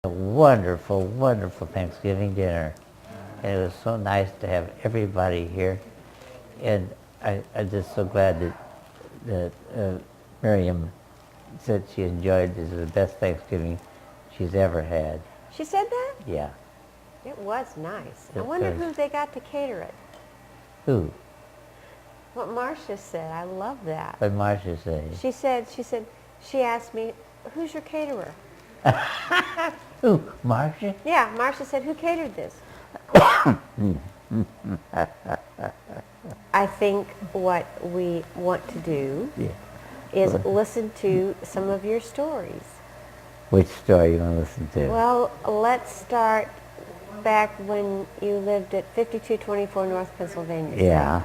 A wonderful, wonderful Thanksgiving dinner. And it was so nice to have everybody here. And I'm just so glad that Miriam said she enjoyed this. Is the best Thanksgiving she's ever had. She said that? Yeah. It was nice. I wonder who they got to cater it. Who? What Marcia said. I love that. What did Marcia say? She asked me, who's your caterer? Who? Marcia? Yeah, Marcia said, who catered this? I think what we want to do is listen to some of your stories. Which story you want to listen to? Well, let's start back when you lived at 5224 North Pennsylvania. Yeah.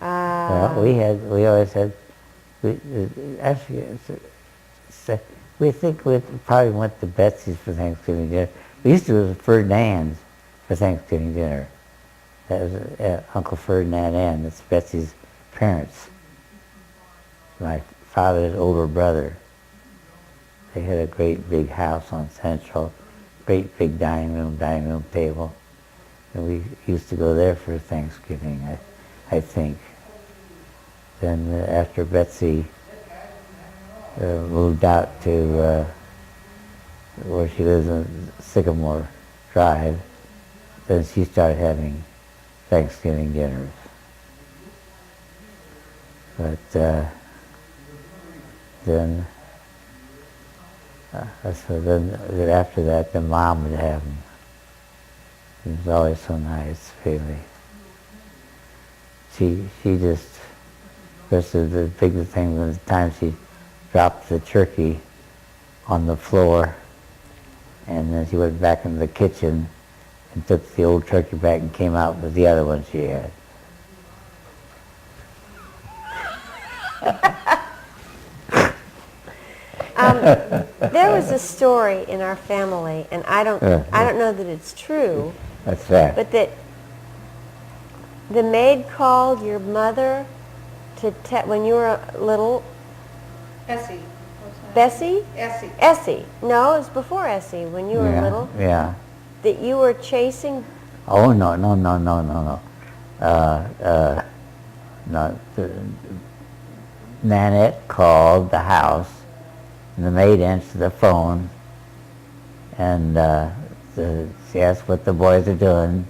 Well, we always had, we think we probably went to Betsy's for Thanksgiving dinner. We used to go to Ferdinand's for Thanksgiving dinner. That was Uncle Ferdinand Ann. That's Betsy's parents. My father's older brother. They had a great big house on Central, great big dining room table. And we used to go there for Thanksgiving, I think. Then after Betsy moved out to where she lives in Sycamore Drive, then she started having Thanksgiving dinners. But then after that, the mom would have them. It was always so nice, really. She just, the biggest thing was the time she dropped the turkey on the floor, and then she went back into the kitchen and took the old turkey back and came out with the other one she had. There was a story in our family, and I don't know that it's true. What's that? But that the maid called your mother to when you were little. Essie. Bessie? Essie. Essie. No, it was before Essie, when you were little. Yeah. That you were chasing. Oh, no. No. Nanette called the house, and the maid answered the phone, and she asked what the boys are doing.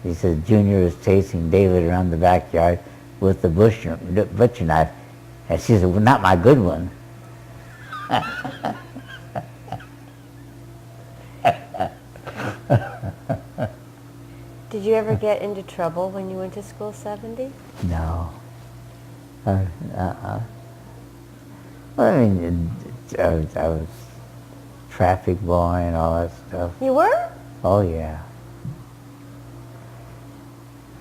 He said, Junior is chasing David around the backyard with the butcher knife. And she said, well, not my good one. Did you ever get into trouble when you went to school 70? No. Well, I mean, I was traffic boy and all that stuff. You were? Oh, yeah.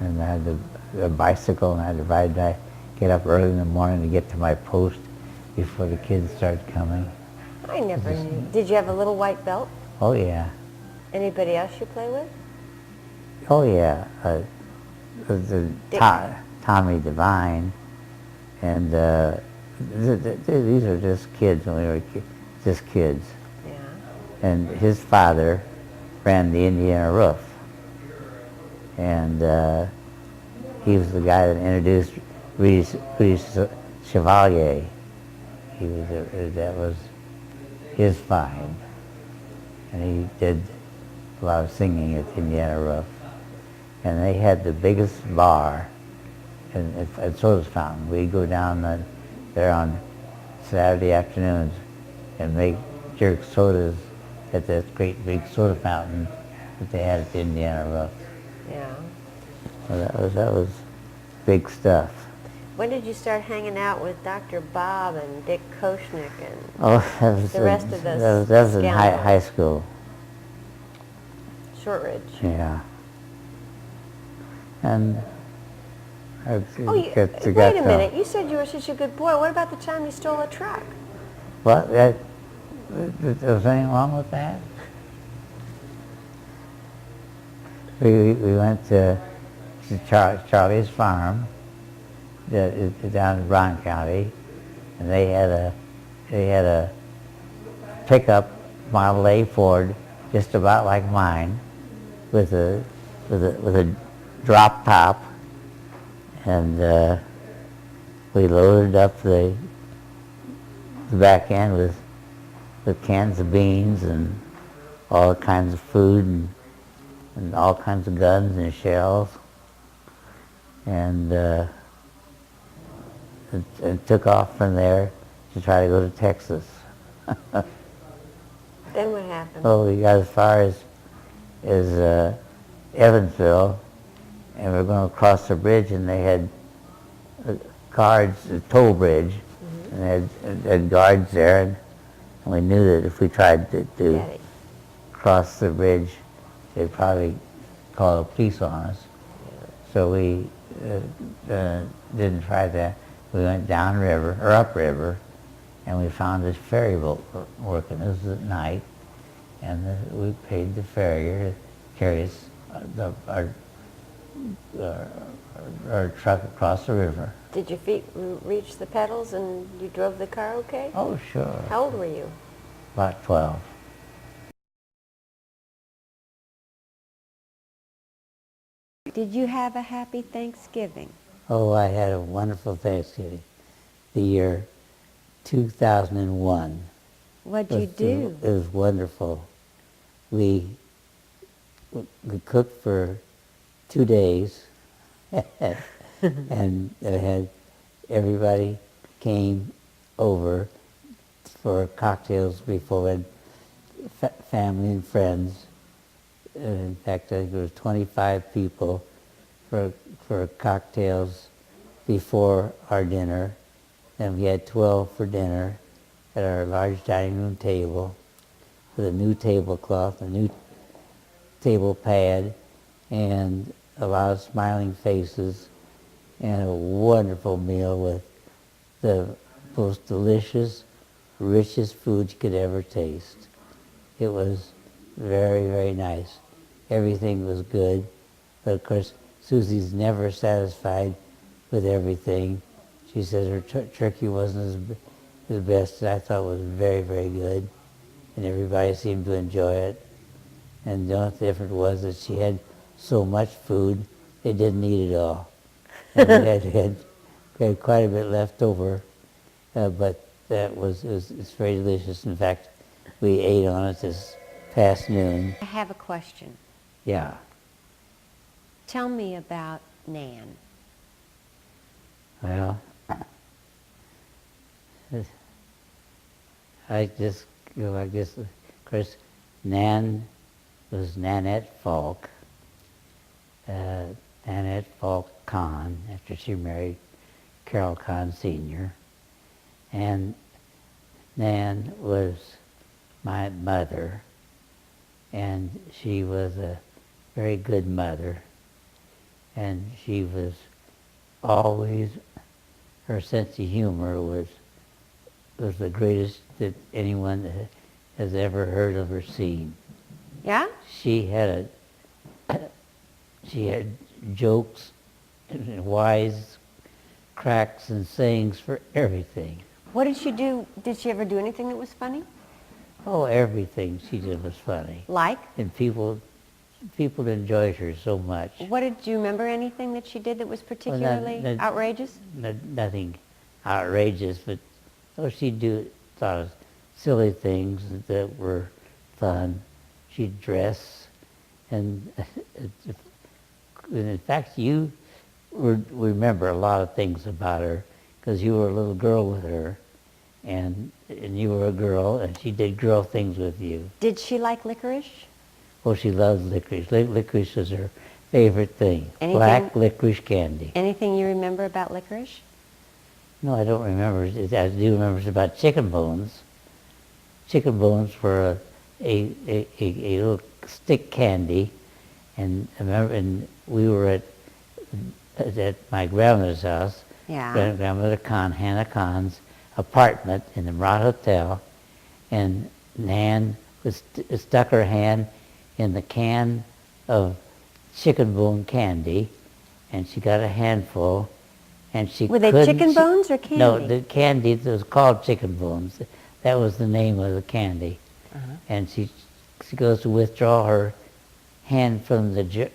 And I had the bicycle, and I had to ride back, get up early in the morning to get to my post before the kids started coming. I never knew. Did you have a little white belt? Oh, yeah. Anybody else you play with? Oh, yeah. Tommy Devine. And these are just kids when we were just kids. Yeah. And his father ran the Indiana Roof. And he was the guy that introduced Rudy Chevalier. That was his find. And he did a lot of singing at the Indiana Roof. And they had the biggest bar at Soda Fountain. We'd go down there on Saturday afternoons and make jerk sodas at that great big soda fountain that they had at the Indiana Roof. Yeah. So that was big stuff. When did you start hanging out with Dr. Bob and Dick Koshnick and the rest of us? That was in high school. Shortridge. Yeah. And wait a minute. You said you were such a good boy. What about the time you stole a truck? What? Was anything wrong with that? We went to Charlie's farm down in Brown County, and they had a pickup Model A Ford, just about like mine, with a drop top, and we loaded up the back end with cans of beans and all kinds of food and all kinds of guns and shells, and took off from there to try to go to Texas. Then what happened? Well, we got as far as Evansville, and we were going to cross the bridge, and they had guards, a toll bridge, and they had guards there, and we knew that if we tried to cross the bridge, they'd probably call the police on us. So we didn't try that. We went downriver, or upriver, and we found this ferry boat working. This was at night, and we paid the farrier to carry us, our truck across the river. Did your feet reach the pedals and you drove the car okay? Oh, sure. How old were you? About 12. Did you have a happy Thanksgiving? Oh, I had a wonderful Thanksgiving. The year 2001. What'd you do? It was wonderful. We cooked for 2 days, and had everybody came over for cocktails before. We had family and friends. In fact, I think there was 25 people for cocktails before our dinner. Then we had 12 for dinner at our large dining room table with a new tablecloth, a new table pad, and a lot of smiling faces, and a wonderful meal with the most delicious, richest food you could ever taste. It was very, very nice. Everything was good, but of course, Susie's never satisfied with everything. She says her turkey wasn't as best, and I thought it was very, very good, and everybody seemed to enjoy it. And the only difference was that she had so much food, they didn't eat it all. And we had quite a bit left over, but it's very delicious. In fact, we ate on it this past noon. I have a question. Yeah. Tell me about Nan. Well, I guess, of course, Nan was Nanette Falk, Nanette Falk Kahn, after she married Carroll Kahn Sr. And Nan was my mother, and she was a very good mother, and she was always, her sense of humor was the greatest that anyone has ever heard of or seen. Yeah? She had jokes and wise cracks and sayings for everything. What did she do? Did she ever do anything that was funny? Oh, everything she did was funny. Like? And people enjoyed her so much. What do you remember anything that she did that was particularly outrageous? Nothing outrageous, but she'd do a lot of silly things that were fun. She'd dress, and in fact, you remember a lot of things about her because you were a little girl with her, and you were a girl, and she did girl things with you. Did she like licorice? Oh, she loved licorice. Licorice was her favorite thing. Anything, black licorice candy. Anything you remember about licorice? No, I don't remember. I do remember it's about chicken bones. Chicken bones were a little stick candy, and I remember, and we were at my grandmother's house. Yeah. Grandmother Kahn, Hannah Kahn's apartment in the Murat Hotel, and Nan stuck her hand in the can of chicken bone candy, and she got a handful, and she Were they chicken bones or candy? No, the candy that was called chicken bones. That was the name of the candy. and she goes to withdraw her hand from the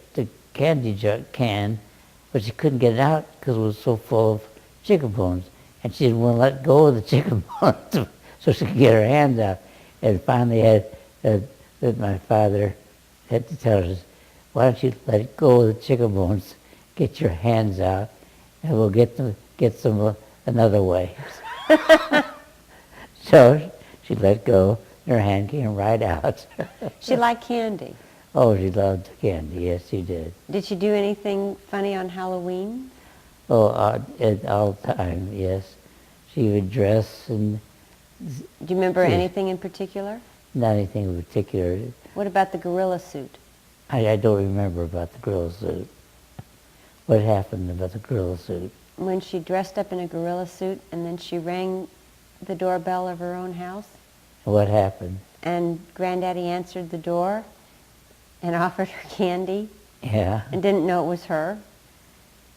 candy can, but she couldn't get it out because it was so full of chicken bones, and she didn't want to let go of the chicken bones so she could get her hands out. And finally, that my father had to tell her, "Why don't you let go of the chicken bones, get your hands out, and we'll get some another way." So she let go, and her hand came right out. She liked candy. Oh, she loved candy. Yes, she did. Did she do anything funny on Halloween? Oh, at all time, yes. She would dress, and Do you remember anything in particular? not anything in particular. What about the gorilla suit? I don't remember about the gorilla suit. What happened about the gorilla suit? When she dressed up in a gorilla suit and then she rang the doorbell of her own house, What happened? and Granddaddy answered the door and offered her candy Yeah, and didn't know it was her.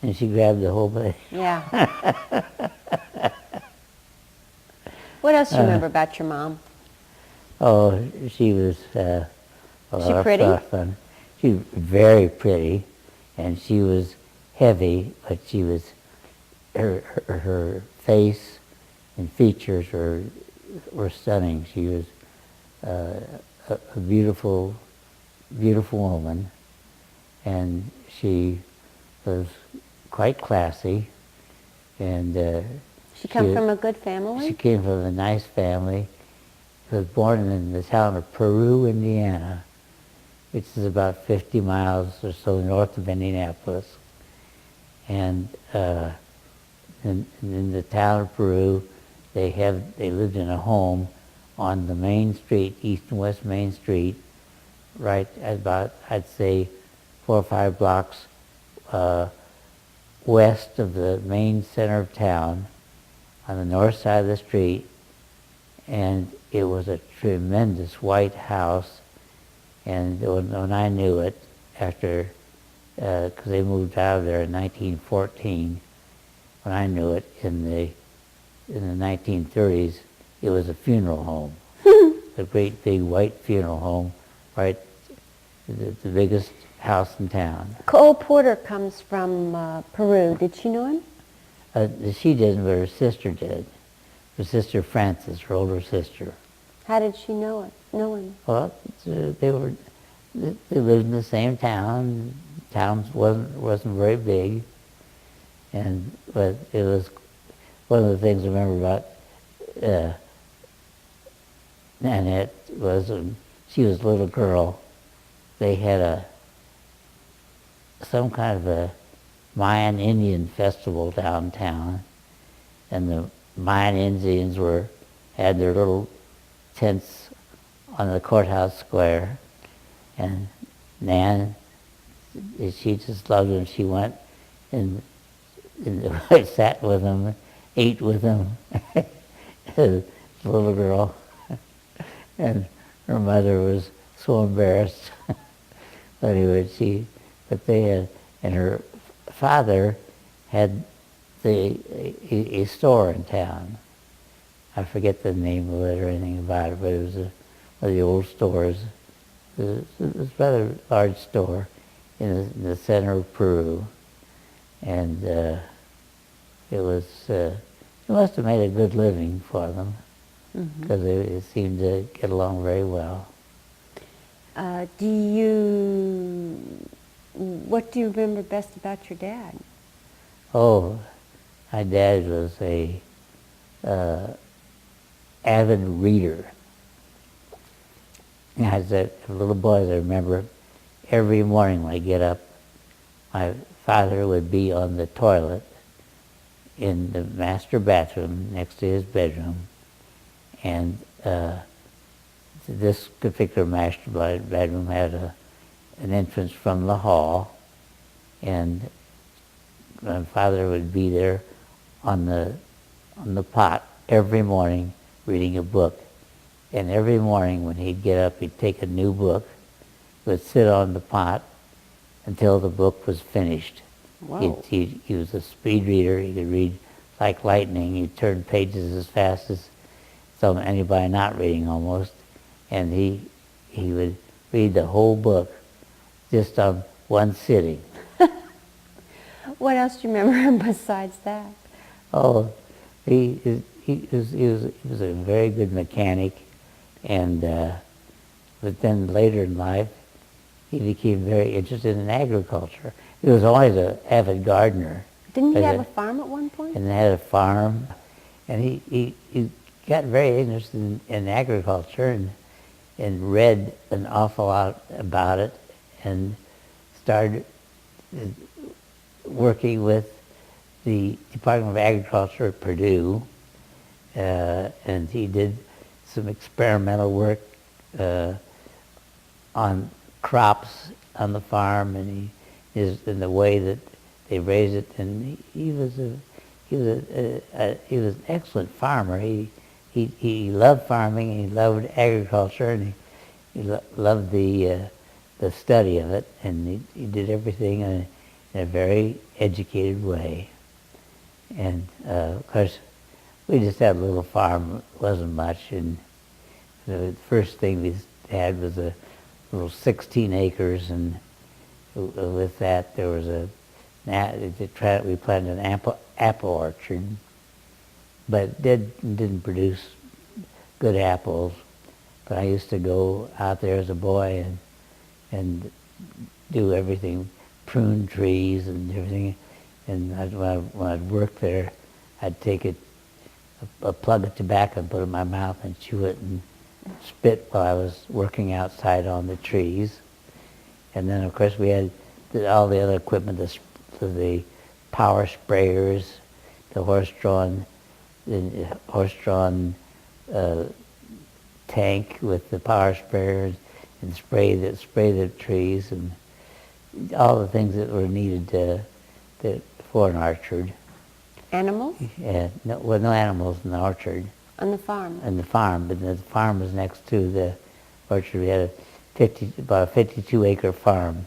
and she grabbed the whole thing. Yeah. What else do you remember about your mom? Oh, she was a She pretty? lot of fun. She was very pretty, and she was heavy, but she was her face and features were stunning. She was a beautiful woman, and she was quite classy, and She come from a good family? she came from a nice family. She was born in the town of Peru, Indiana, which is about 50 miles or so north of Indianapolis. And in the town of Peru, they lived in a home on the main street, East and West Main Street, right at about, I'd say, 4 or 5 blocks west of the main center of town, on the north side of the street. And it was a tremendous white house. And when I knew it, after, because they moved out of there in 1914, when I knew it in the 1930s, it was a funeral home, a great big white funeral home, right, the biggest house in town. Cole Porter comes from Peru. Did she know him? She didn't, but her sister did. Her sister Frances, her older sister. How did she know him? Well, they lived in the same town. Town wasn't very big, but it was one of the things I remember about Nanette was when she was a little girl. They had some kind of a Mayan Indian festival downtown, and the Mayan Indians had their little tents on the courthouse square, and Nan, she just loved them. She went and sat with them, ate with them, as a little girl, and her mother was so embarrassed. But anyway, they had, and her father had a store in town. I forget the name of it or anything about it, but it was one of the old stores. It was a rather large store in the center of Peru, and it must have made a good living for them, because they seemed to get along very well. What do you remember best about your dad? Oh, my dad was a avid reader. As a little boy, I remember every morning when I get up, my father would be on the toilet in the master bathroom next to his bedroom, and this particular master bedroom had an entrance from the hall, and my father would be there on the pot every morning reading a book. And every morning when he'd get up, he'd take a new book, would sit on the pot until the book was finished. Wow. He was a speed reader. He could read like lightning. He'd turn pages as fast as anybody not reading almost. and he would read the whole book just on one sitting. What else do you remember besides that? Oh, he was a very good mechanic, and but then later in life, he became very interested in agriculture. He was always an avid gardener. Didn't he have a farm at one point? And had a farm, and he got very interested in agriculture and read an awful lot about it, and started working with the Department of Agriculture at Purdue, and he did some experimental work on crops on the farm, and he is in the way that they raised it, and he was an excellent farmer. He loved farming, and he loved agriculture, and he loved the study of it, and he did everything in a very educated way. And of course, we just had a little farm. It wasn't much, and the first thing we had was a little 16 acres, and with that there was we planted an apple orchard, but it didn't produce good apples. But I used to go out there as a boy and do everything, prune trees and everything. And when I'd work there, I'd take a plug of tobacco and put it in my mouth and chew it and spit while I was working outside on the trees. And then, of course, we had all the other equipment, the power sprayers, the horse-drawn tank with the power sprayer, and spray the trees, and all the things that were needed for an orchard. Animals? Yeah, no animals in the orchard. On the farm? On the farm, but the farm was next to the orchard. We had about a 52-acre farm.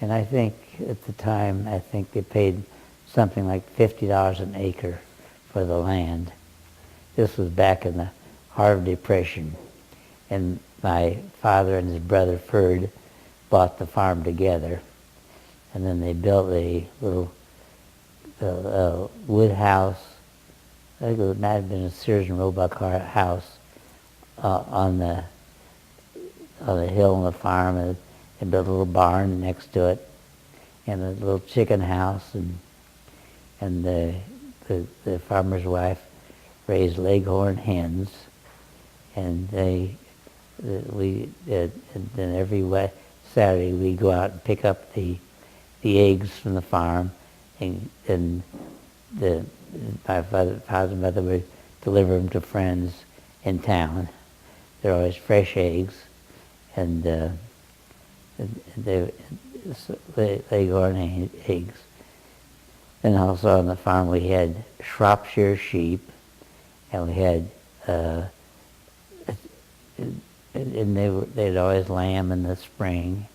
And I think at the time, they paid something like $50 an acre for the land. This was back in the heart of Depression. And my father and his brother Ferd bought the farm together. And then they built a little wood house. I think it might have been a Sears and Roebuck house on the hill on the farm, and they built a little barn next to it, and a little chicken house, and the farmer's wife raised leghorn hens, and then every Saturday we go out and pick up the eggs from the farm, and my father and mother would deliver them to friends in town. They're always fresh eggs, and they leghorn eggs. And also on the farm we had Shropshire sheep, and we had and they'd always lamb in the spring.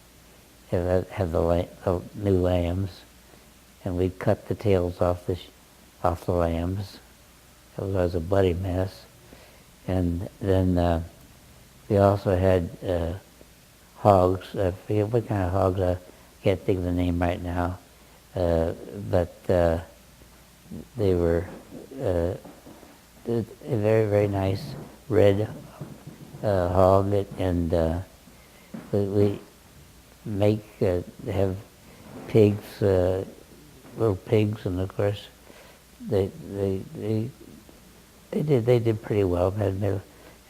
They'd have the new lambs, and we'd cut the tails off the lambs. It was always a bloody mess. And then we also had hogs. I forget what kind of hogs. I can't think of the name right now. But they were a very, very nice red hog, and we have pigs, little pigs, and of course they did pretty well. Had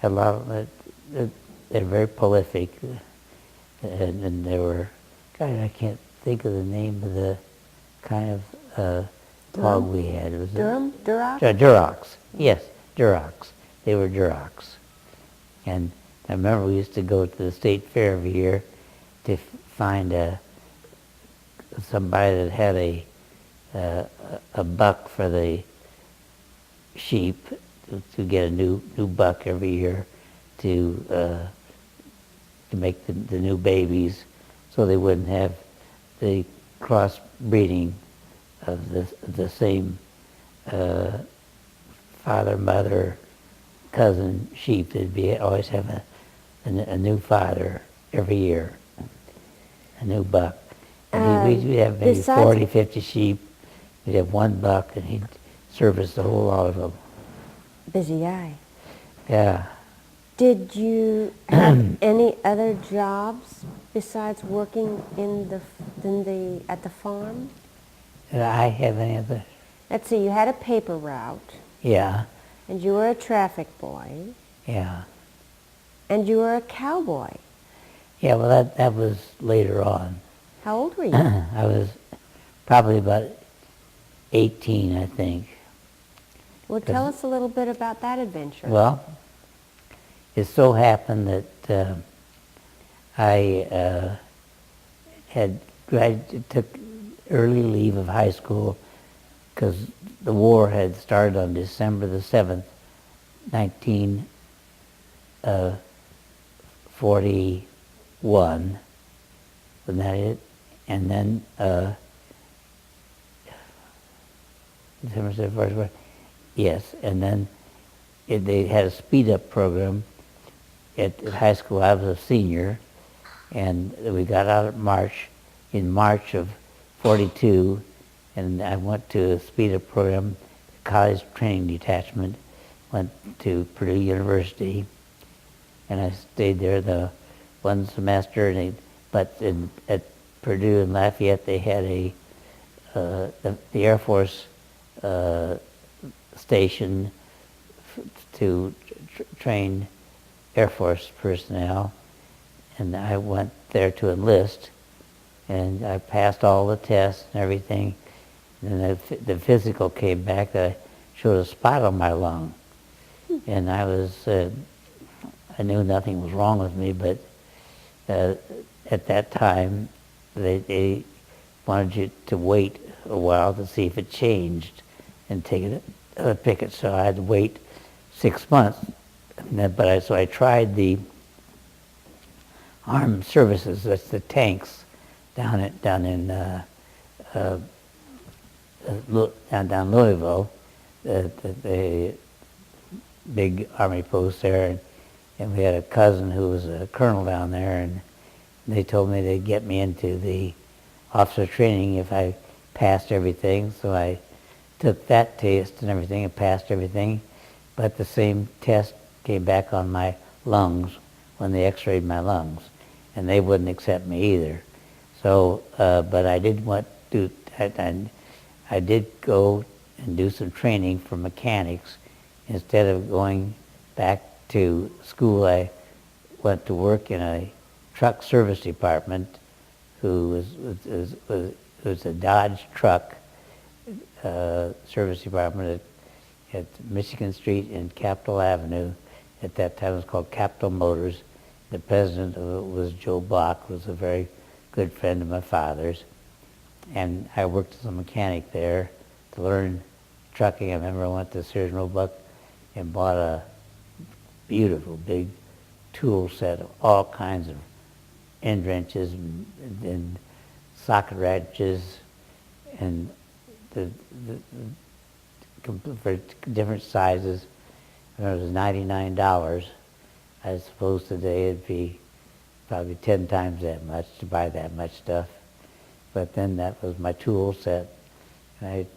a lot of they're very prolific, and they were, God, I can't think of the name of the kind of hog we had. It was Durham? Duroc? Durocs. Yes, Durocs. They were Durocs. And I remember we used to go to the state fair every year to find somebody that had a buck for the sheep, to get a new buck every year to make the new babies, so they wouldn't have the cross breeding of the same father, mother, cousin sheep. They'd always have a new father every year, a new buck. And we'd have maybe 40, 50 sheep. We'd have one buck, and he'd service the whole lot of them. Busy guy. Yeah. Did you have any other jobs besides working at the farm? Did I have any other? Let's see, you had a paper route. Yeah. And you were a traffic boy. Yeah. And you were a cowboy. Yeah, well, that was later on. How old were you? I was probably about 18, I think. Well, tell us a little bit about that adventure. Well, it so happened that I took early leave of high school because the war had started on December the 7th, 1941. Wasn't that it? And then December 7th, yes, and then they had a speed-up program at high school. I was a senior, and we got out in March of 42, and I went to a speed-up program, college training detachment, went to Purdue University, and I stayed there the one semester, but at Purdue and Lafayette they had the Air Force station to train Air Force personnel, and I went there to enlist, and I passed all the tests and everything, and then the physical came back that I showed a spot on my lung, and I knew nothing was wrong with me, but at that time they wanted you to wait a while to see if it changed and take it pick it, so I had to wait 6 months. So I tried the armed services, that's the tanks down in Louisville, the big army post there, and we had a cousin who was a colonel down there, and they told me they'd get me into the officer training if I passed everything, so I took that test and everything and passed everything, but the same test came back on my lungs when they x-rayed my lungs, and they wouldn't accept me either. So, but I did I did go and do some training for mechanics. Instead of going back to school, I went to work in a truck service department who was a Dodge truck service department at Michigan Street and Capitol Avenue. At that time it was called Capitol Motors. The president of it was Joe Block, who was a very good friend of my father's. And I worked as a mechanic there to learn trucking. I remember I went to Sears Roebuck and bought a beautiful big tool set of all kinds of end wrenches and socket wrenches and for different sizes. I remember it was $99. I suppose today it'd be probably 10 times that much to buy that much stuff. But then that was my tool set, and I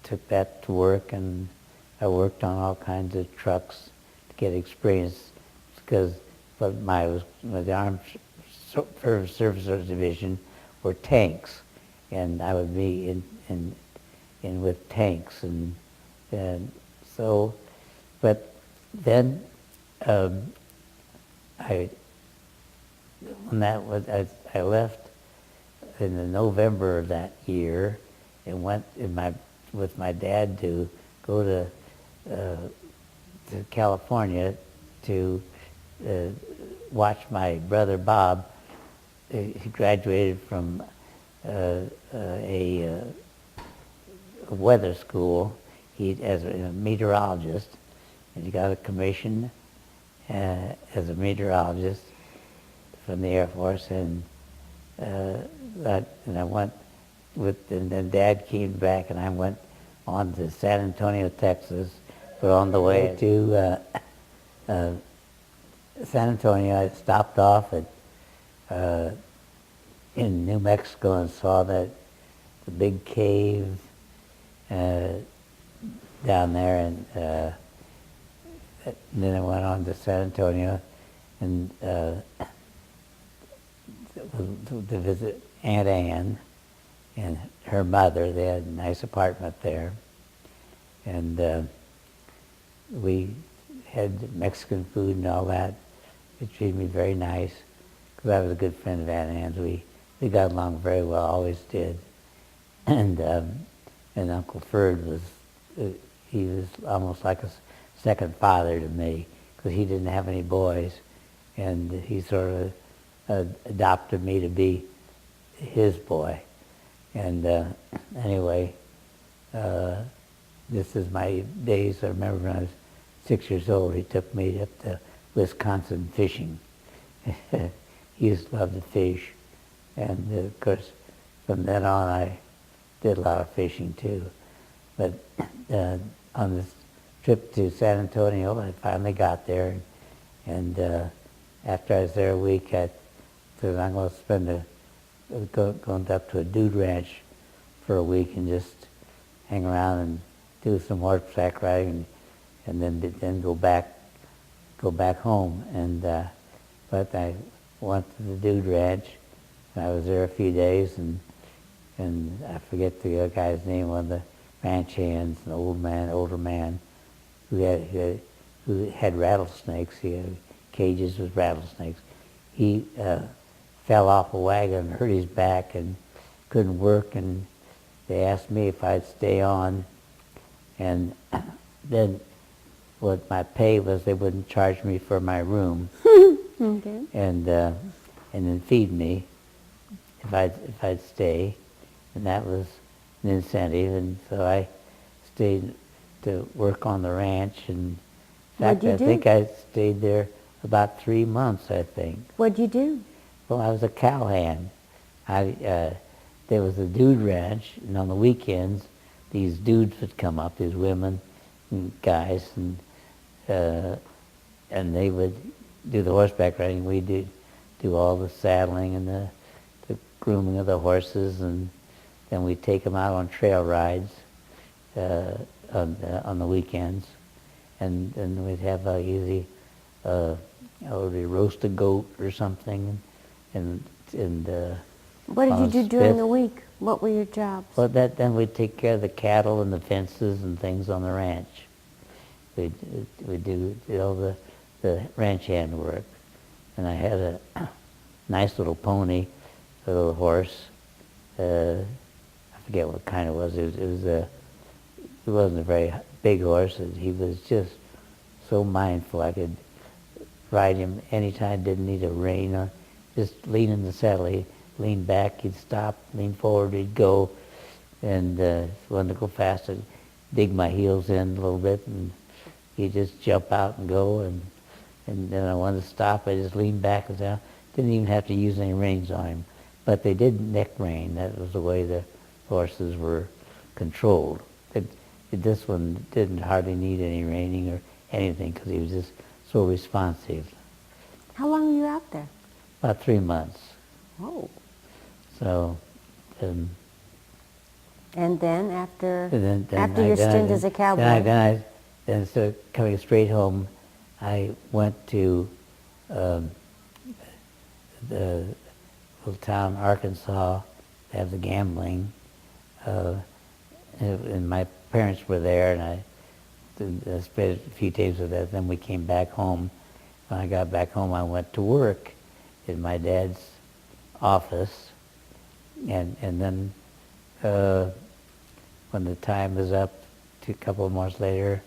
took that to work, and I worked on all kinds of trucks to get experience, because the Armed Services Division were tanks, and I would be in with tanks, and so, but then I left in the November of that year and went with my dad to go to California to watch my brother Bob. He graduated from a weather school as a meteorologist, and he got a commission as a meteorologist from the Air Force, and I went and then Dad came back, and I went on to San Antonio, Texas, but on the way to San Antonio, I stopped off at in New Mexico and saw the big cave down there, and then I went on to San Antonio and to visit Aunt Ann and her mother. They had a nice apartment there, and we had Mexican food and all that. It treated me very nice because I was a good friend of Aunt Ann's. We got along very well, always did. And Uncle Ferd was, he was almost like a second father to me because he didn't have any boys, and he sort of adopted me to be his boy. And anyway, this is my days. I remember when I was 6 years old, he took me up to Wisconsin fishing. He used to love to fish. And of course, from then on, I did a lot of fishing too. But on this trip to San Antonio, I finally got there. And after I was there a week, I said, I'm going to spend going up to a dude ranch for a week and just hang around and do some horseback riding, and then go back home. And but I went to the dude ranch. And I was there a few days, and I forget the guy's name, one of the ranch hands, an older man, who had rattlesnakes. He had cages with rattlesnakes. He fell off a wagon and hurt his back and couldn't work, and they asked me if I'd stay on, and then what my pay was, they wouldn't charge me for my room. Okay. And then feed me if I'd stay, and that was an incentive. And so I stayed to work on the ranch. And in fact, I think I stayed there about 3 months. I think. What'd you do? Well, I was a cowhand. There was a dude ranch, and on the weekends, these dudes would come up, these women and guys, and they would do the horseback riding. We did do all the saddling and the grooming of the horses, and then we'd take them out on trail rides on the weekends, and then we'd have usually we roast a goat or something, and what did you do during the week? What were your jobs? Well, then we'd take care of the cattle and the fences and things on the ranch. We'd do all the ranch hand work. And I had a nice little pony, a little horse. I forget what kind it was. It wasn't a very big horse. He was just so mindful. I could ride him anytime. Didn't need a rein on. Just lean in the saddle. He'd lean back. He'd stop. Lean forward. He'd go. And wanted to go fast. I'd dig my heels in a little bit, and he'd just jump out and go. And then I wanted to stop. I just leaned back and down. Didn't even have to use any reins on him. But they did neck rein. That was the way the horses were controlled. This one didn't hardly need any reining or anything because he was just so responsive. How long were you out there? About 3 months. Oh. So. And then after your stint as a cowboy? Then instead of coming straight home, I went to the little town, Arkansas, to have the gambling. And my parents were there, and I spent a few days with that. Then we came back home. When I got back home, I went to work in my dad's office. And then when the time was up, a couple of months later,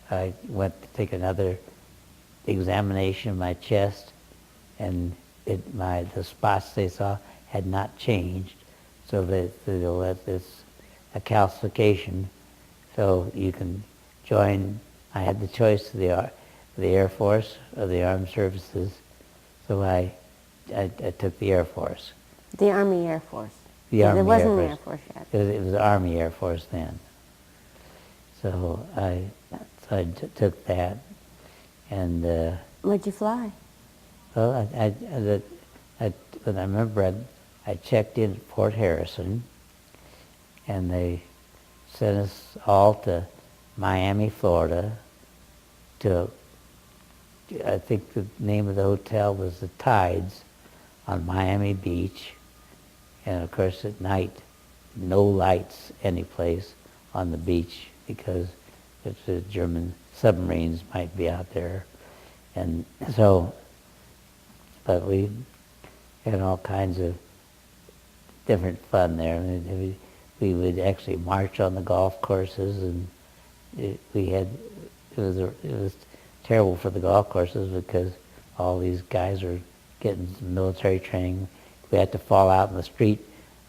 I went to take another examination of my chest, and the spots they saw had not changed, so that it's a calcification. So you can join. I had the choice of the Air Force or the Armed Services, so I took the Air Force. The Army Air Force. The Army There wasn't Air an Force. Air Force yet. It was the Army Air Force then. So I took that, and What'd you fly? Well, when I remember I checked in at Fort Harrison, and they sent us all to Miami, Florida, to, I think the name of the hotel was the Tides on Miami Beach. And of course at night, no lights anyplace on the beach because the German submarines might be out there. And so, but we had all kinds of different fun there. I mean, we would actually march on the golf courses, and it was terrible for the golf courses because all these guys were getting some military training. We had to fall out in the street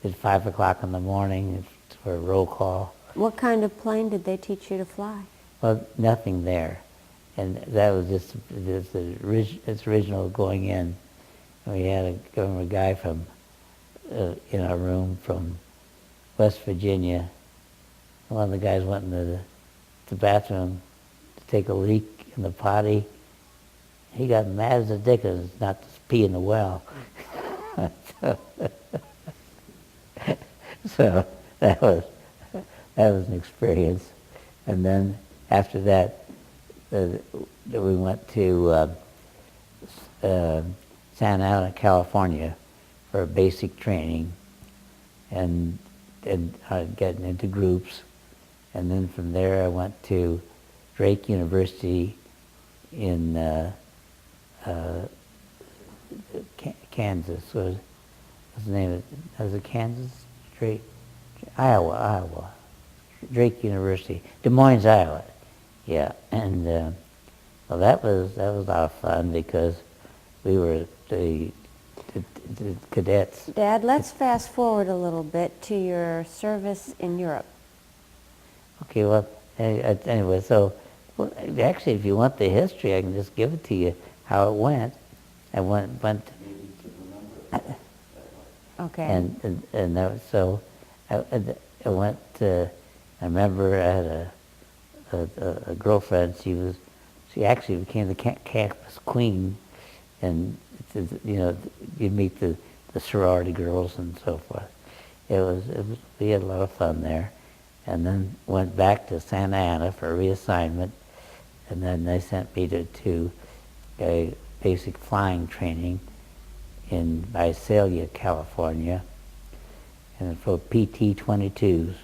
at 5 o'clock in the morning for a roll call. What kind of plane did they teach you to fly? Well, nothing there. And that was just its original going in. We had a guy from in our room from West Virginia. One of the guys went into the bathroom to take a leak in the potty. He got mad as a dickens not to pee in the well. So that was an experience. And then after that, we went to Santa Ana, California for basic training, and getting into groups. And then from there I went to Drake University in Kansas. What's the name of it? Was it Kansas? Iowa. Drake University, Des Moines, Iowa. Yeah, and well, that was a lot of fun because we were the cadets. Dad, let's fast forward a little bit to your service in Europe. Okay, well, anyway, so well, actually, if you want the history, I can just give it to you how it went. I went. Okay. And that was, so I went to. I remember I had a girlfriend. She actually became the campus queen, and you'd meet the sorority girls and so forth. We had a lot of fun there, and then went back to Santa Ana for reassignment, and then they sent me to a basic flying training in Visalia, California, and for PT-22s,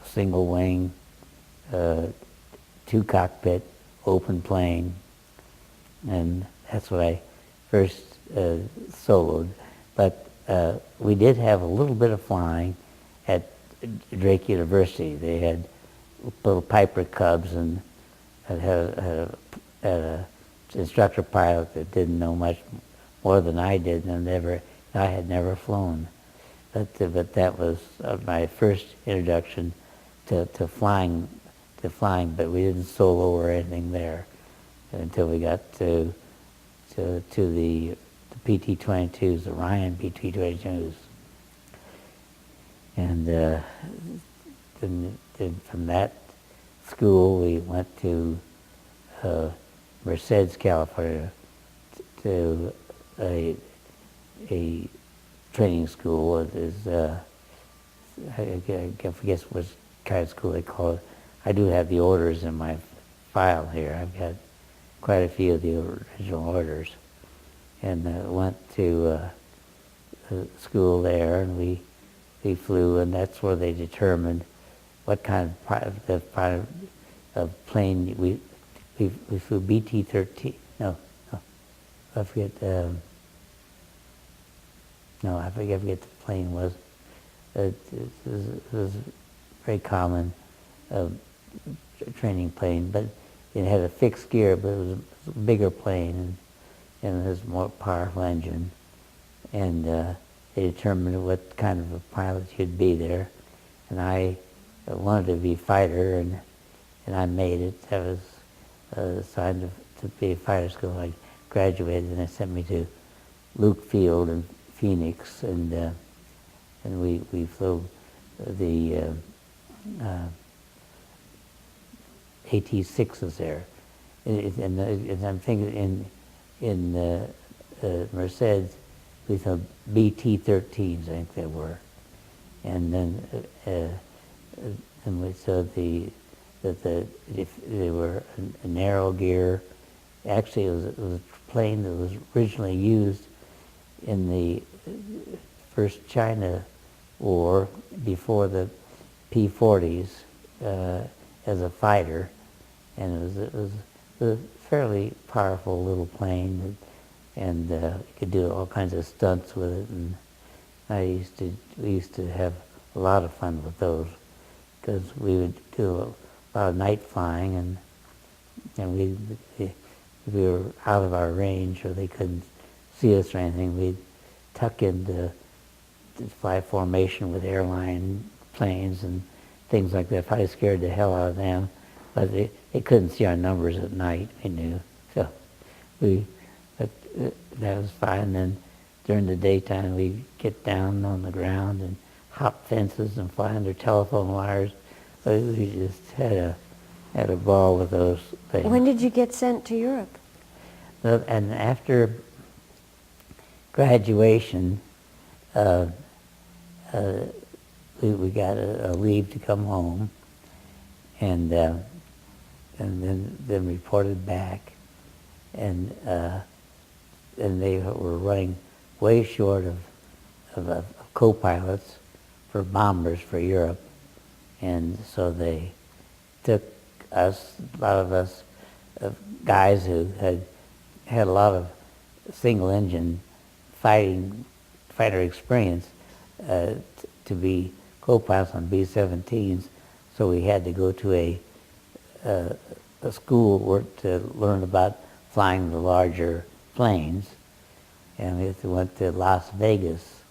single wing, 2 cockpit, open plane, and that's what I first soloed. But we did have a little bit of flying at Drake University. They had little Piper Cubs, and had a instructor pilot that didn't know much more than I did, and I had never flown. But that was my first introduction to flying, but we didn't solo or anything there until we got to the PT-22s, the Ryan PT-22s. And then from that school, we went to Merced, California, to a training school. It is, I forget what kind of school they call it. I do have the orders in my file here. I've got quite a few of the original orders. And went to school there, and we flew, and that's where they determined what kind of plane we flew. BT-13. No, I forget. I forget the plane was. It was a very common training plane, but it had a fixed gear, but it was a bigger plane, and it has a more powerful engine. And they determined what kind of a pilot you'd be there. And I wanted to be a fighter, and I made it. I was assigned to be a fighter school. I graduated, and they sent me to Luke Field in Phoenix, and we flew the AT-6s there. And I'm thinking in Mercedes, we saw BT-13s, I think they were, and then and we saw if they were a narrow gear. Actually, it was a plane that was originally used in the first China War before the P-40s as a fighter, and it was a fairly powerful little plane, and you could do all kinds of stunts with it. And we used to have a lot of fun with those because we would do a lot of night flying, and if we were out of our range or they couldn't see us or anything, we'd tuck into fly formation with airline planes and things like that. Probably scared the hell out of them, but they couldn't see our numbers at night, we knew. So that was fine. Then during the daytime, we'd get down on the ground and hop fences and fly under telephone wires. We just had a ball with those things. When did you get sent to Europe? And after graduation, we got a leave to come home, and then reported back, and they were running way short of co-pilots for bombers for Europe, and so they took us, a lot of us, guys who had a lot of single-engine fighter experience, to be co-pilots on B-17s. So we had to go to a school to learn about flying the larger planes, and we went to Las Vegas,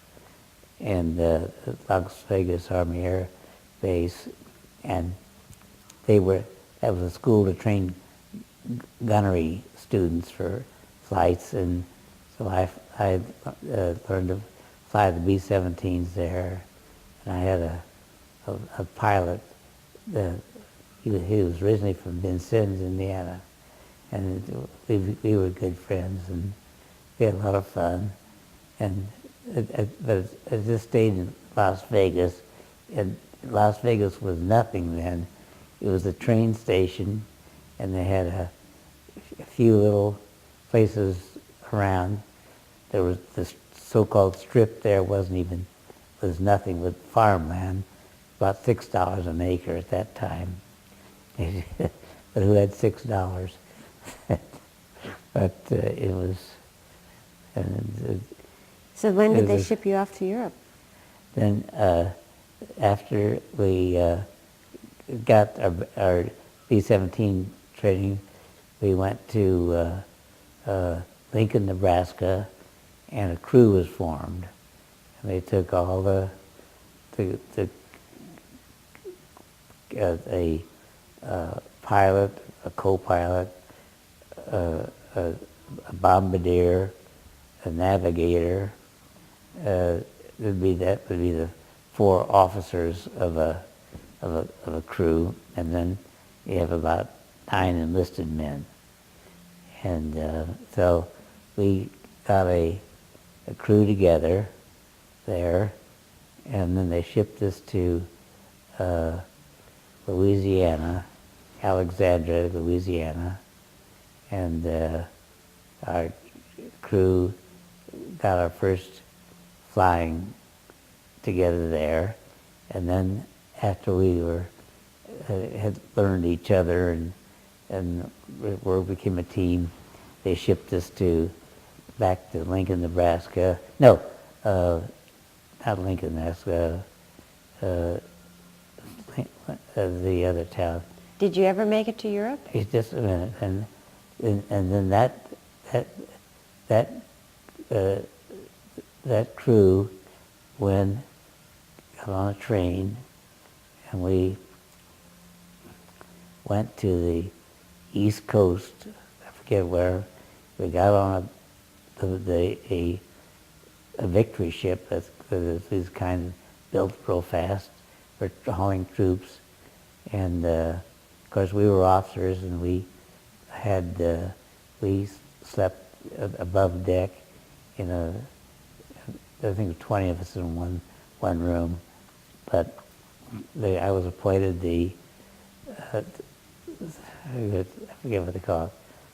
and Las Vegas Army Air Base, and that was a school to train gunnery students for flights, and so I learned to fly the B-17s there, and I had a pilot. He was originally from Vincennes, Indiana, and we were good friends, and we had a lot of fun. And but I just stayed in Las Vegas, and Las Vegas was nothing then. It was a train station, and they had a few little places around. There was this so-called strip there was nothing but farmland, about $6 an acre at that time. But who had $6? But it was. So when did they ship you off to Europe? Then after we got our B-17 training, we went to Lincoln, Nebraska, and a crew was formed. And they took all a pilot, a co-pilot, a bombardier, a navigator. Would be the 4 officers of a crew, and then you have about 9 enlisted men. And so we got a crew together there, and then they shipped us to Louisiana, Alexandria, Louisiana, and our crew got our first flying together there, and then after we had learned each other and we became a team, they shipped us back to Lincoln, Nebraska. No, not Lincoln, Nebraska. The other town. Did you ever make it to Europe? Just a minute, and then that crew got on a train, and we went to the East Coast. I forget where. We got on a victory ship that's these kind of built real fast for hauling troops, and of course we were officers, and we slept above deck in a, I think 20 of us in one room, but I was appointed the, I forget what they call it,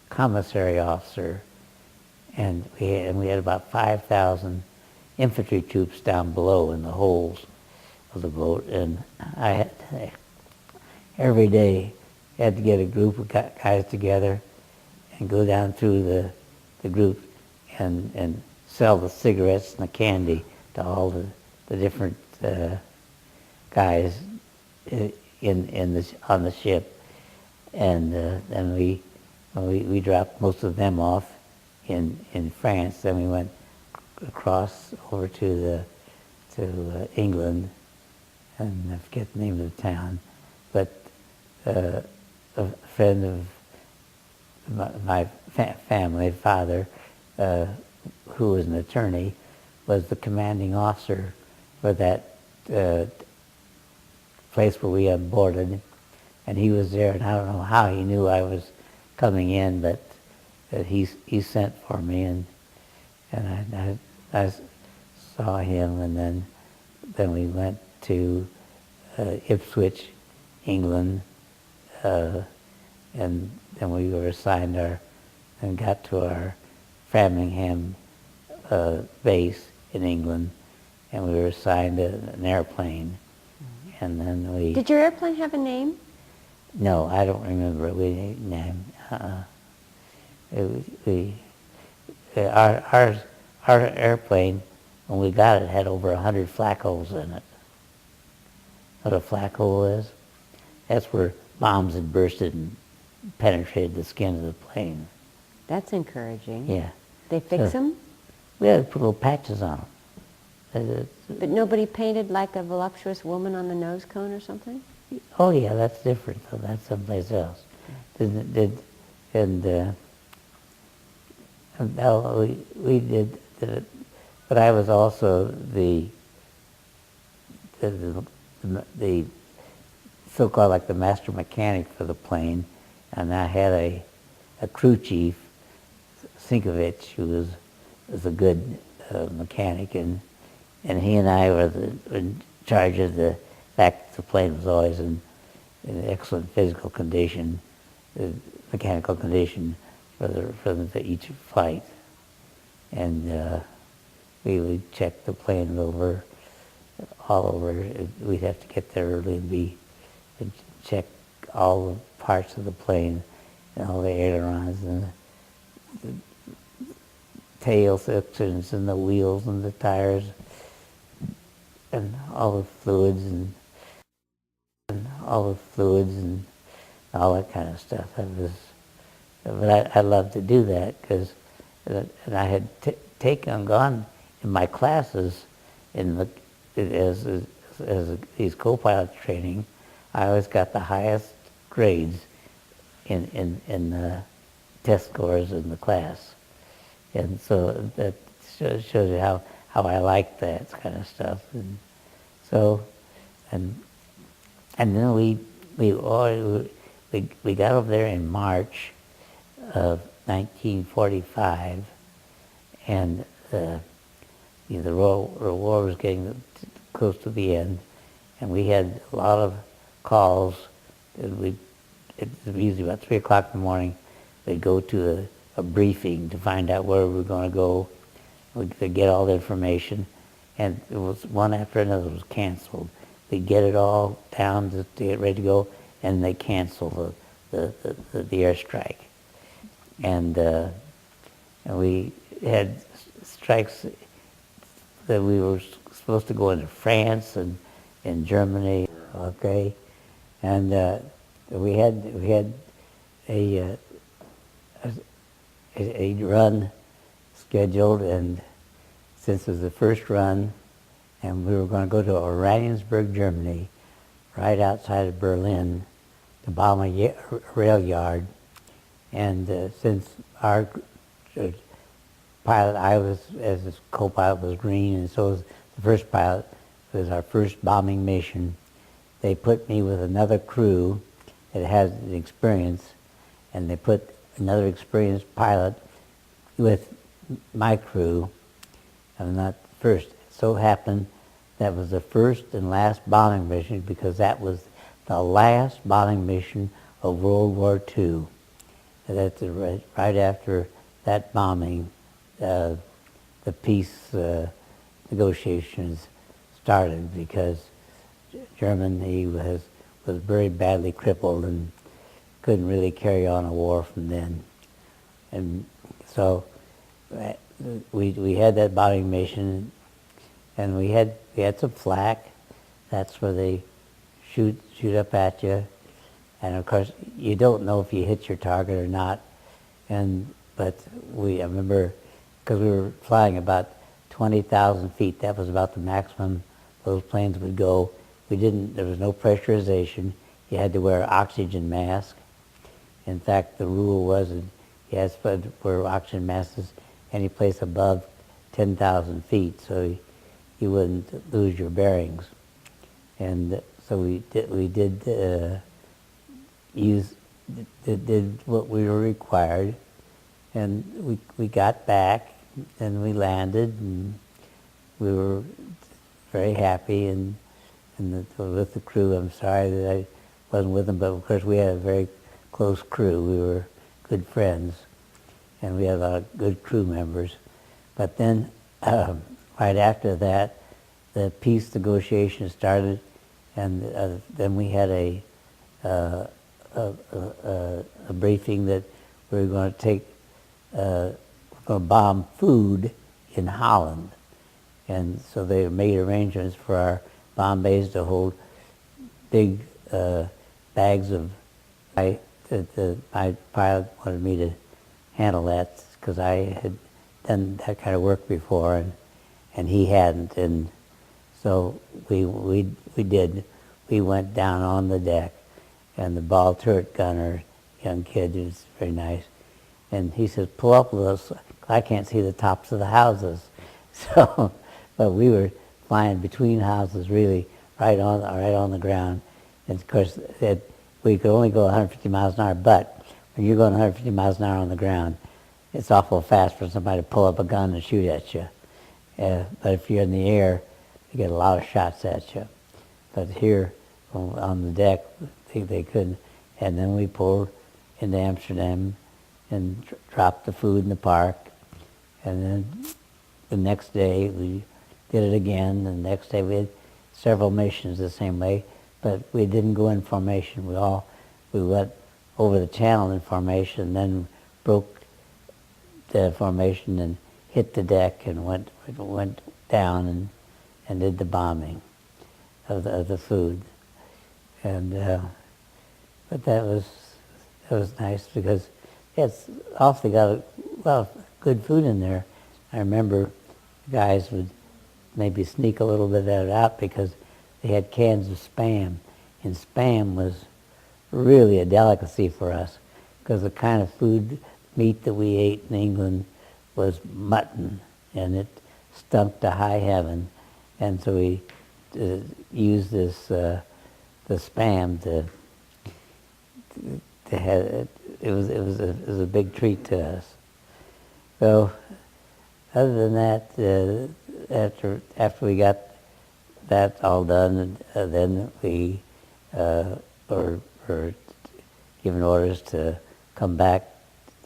commissary officer, and we had about 5,000 infantry troops down below in the holes of the boat, and I had every day had to get a group of guys together and go down through the group and sell the cigarettes and the candy to all the different guys on the ship, and then we dropped most of them off in France. Then we went across over to England, and I forget the name of the town, but a friend of my family, father, who was an attorney, was the commanding officer for that place where we unboarded, and he was there, and I don't know how he knew I was coming in, but he sent for me, and I saw him, and then we went to Ipswich, England, and then we were assigned and got to our Framingham base in England, and we were assigned an airplane, and then we... Did your airplane have a name? No, I don't remember. Our airplane, when we got it, had over 100 flak holes in it. What a flak hole is? That's where bombs had bursted and penetrated the skin of the plane. That's encouraging. Yeah. They fix them? We had to put little patches on them. But nobody painted like a voluptuous woman on the nose cone or something? Oh yeah, that's different. So that's someplace else. We did, but I was also the so-called like the master mechanic for the plane, and I had a crew chief, Sinkovich, who was a good mechanic, and he and I were in charge of the fact that the plane was always in excellent physical condition, mechanical condition for each flight, and we would check the plane all over. We'd have to get there early and check all the parts of the plane and all the ailerons and the tail sections and the wheels and the tires and all the fluids and all that kind of stuff. But I loved to do that because I had gone in my classes as these co-pilot training. I always got the highest grades in the test scores in the class, and so that shows you how I like that kind of stuff. And so and then we got over there in March of 1945, and the war was getting close to the end, and we had a lot of calls. And it was usually about 3 o'clock in the morning. We'd go to a briefing to find out where we were going to go. We'd get all the information, and it was one after another was canceled. They'd get it all down to get ready to go, and they cancel the airstrike. And we had strikes that we were supposed to go into France and in Germany, okay, and we had a run scheduled, and since it was the first run, and we were going to go to Oraniensburg, Germany, right outside of Berlin, to bomb a rail yard. And since our pilot, I was, as his co-pilot, was green, and so was the first pilot. It was our first bombing mission. They put me with another crew that has experience, and they put another experienced pilot with my crew, I'm not first. It so happened that was the first and last bombing mission because that was the last bombing mission of World War II. And that's right after that bombing, the peace negotiations started because Germany was very badly crippled and couldn't really carry on a war from then. And so we had that bombing mission, and we had some flak. That's where they shoot up at you, and of course you don't know if you hit your target or not. But I remember because we were flying about 20,000 feet. That was about the maximum those planes would go. There was no pressurization. You had to wear an oxygen mask. In fact, the rule was you had to wear oxygen masks any place above 10,000 feet, so you wouldn't lose your bearings. And so we did what we were required, and we got back and we landed, and we were very happy and with the crew. I'm sorry that I wasn't with them, but of course we had a very close crew. We were good friends, and we had a lot of good crew members. But then, right after that, the peace negotiations started, and then we had a briefing that we were going to bomb food in Holland. And so they made arrangements for our bomb bays to hold big bags of. My pilot wanted me to handle that because I had done that kind of work before, and he hadn't. And so we did. We went down on the deck, and the ball turret gunner, young kid, who was very nice, and he says, "Pull up with us. I can't see the tops of the houses." So, but we were flying between houses, really, right on the ground. And of course, we could only go 150 miles an hour, but when you're going 150 miles an hour on the ground, it's awful fast for somebody to pull up a gun and shoot at you. But if you're in the air, you get a lot of shots at you. But here on the deck, they couldn't. And then we pulled into Amsterdam and dropped the food in the park. And then the next day we did it again. The next day we had several missions the same way, but we didn't go in formation. We went over the channel in formation, and then broke the formation and hit the deck and went down and did the bombing of the food. And but that was nice because it's awfully got a lot of good food in there. I remember guys would maybe sneak a little bit of that out because they had cans of Spam, and Spam was really a delicacy for us because the kind of meat that we ate in England was mutton, and it stunk to high heaven. And so we used the Spam to have it. It was a big treat to us. So other than that, after we got that all done, then we were given orders to come back,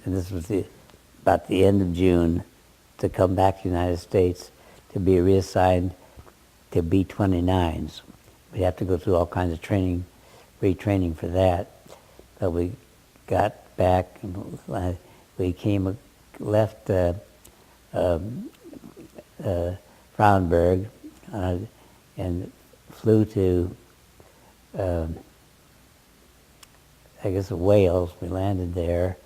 and this was about the end of June, to come back to the United States to be reassigned to B-29s. We'd have to go through all kinds of training, retraining for that. But we got back, and we left Frauenberg and flew to, I guess, Wales. We landed there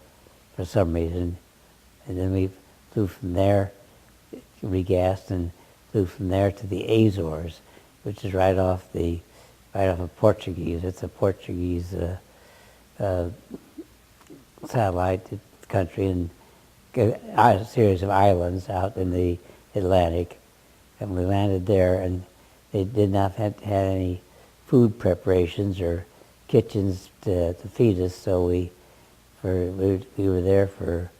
for some reason, and then we flew from there, regassed, and flew from there to the Azores, which is right off of Portuguese. It's a Portuguese satellite country, and a series of islands out in the Atlantic. And we landed there, and they did not have any food preparations or kitchens to feed us, so we were there for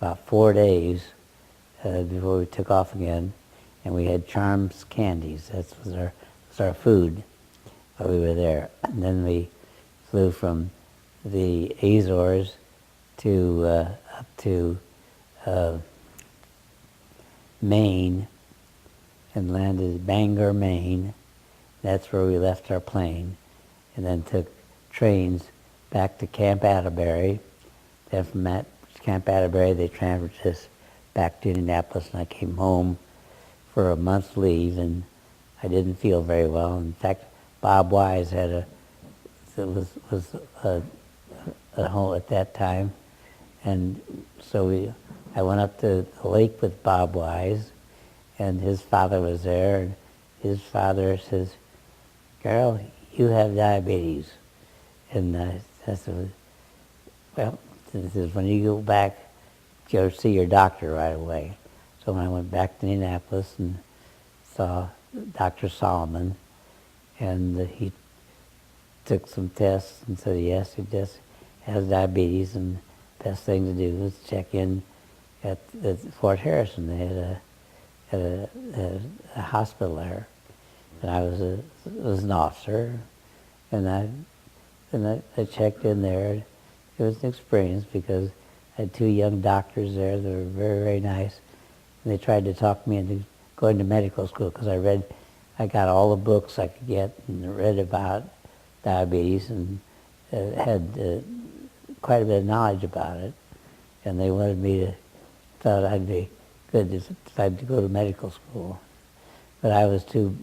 about 4 days before we took off again. and we had Charms candies. That was our food while we were there. And then we flew from the Azores to up to Maine and landed at Bangor, Maine. That's where we left our plane, and then took trains back to Camp Atterbury. Then from that Camp Atterbury, they transferred us back to Indianapolis, and I came home for a month's leave, and I didn't feel very well. In fact, Bob Wise was a home at that time, and so I went up to the lake with Bob Wise, and his father was there, and his father says, "Carroll, you have diabetes." And I said, "Well," he says, "when you go back, go see your doctor right away." So when I went back to Indianapolis and saw Dr. Solomon, and he took some tests and said, yes, he just has diabetes, and the best thing to do is check in at Fort Harrison. They had a hospital there, and I was an officer, and I checked in there. It was an experience because I had two young doctors there that were very, very nice, and they tried to talk me into going to medical school because I got all the books I could get and read about diabetes and had quite a bit of knowledge about it, and they wanted me to, thought I'd be good to decide to go to medical school. But I was too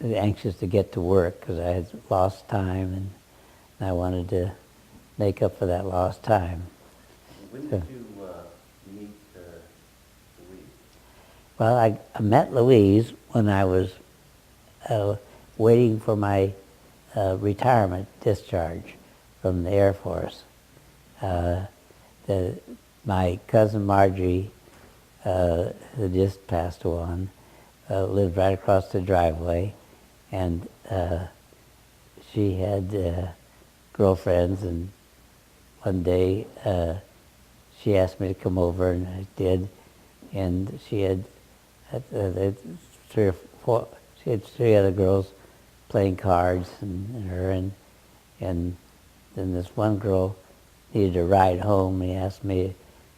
anxious to get to work because I had lost time, and I wanted to make up for that lost time. When did you meet Louise? Well, I met Louise when I was waiting for my retirement discharge from the Air Force. My cousin Margie, who just passed on, lived right across the driveway, and she had girlfriends, and one day she asked me to come over, and I did, and she had three other girls playing cards, and her, and then this one girl needed a ride home. She asked me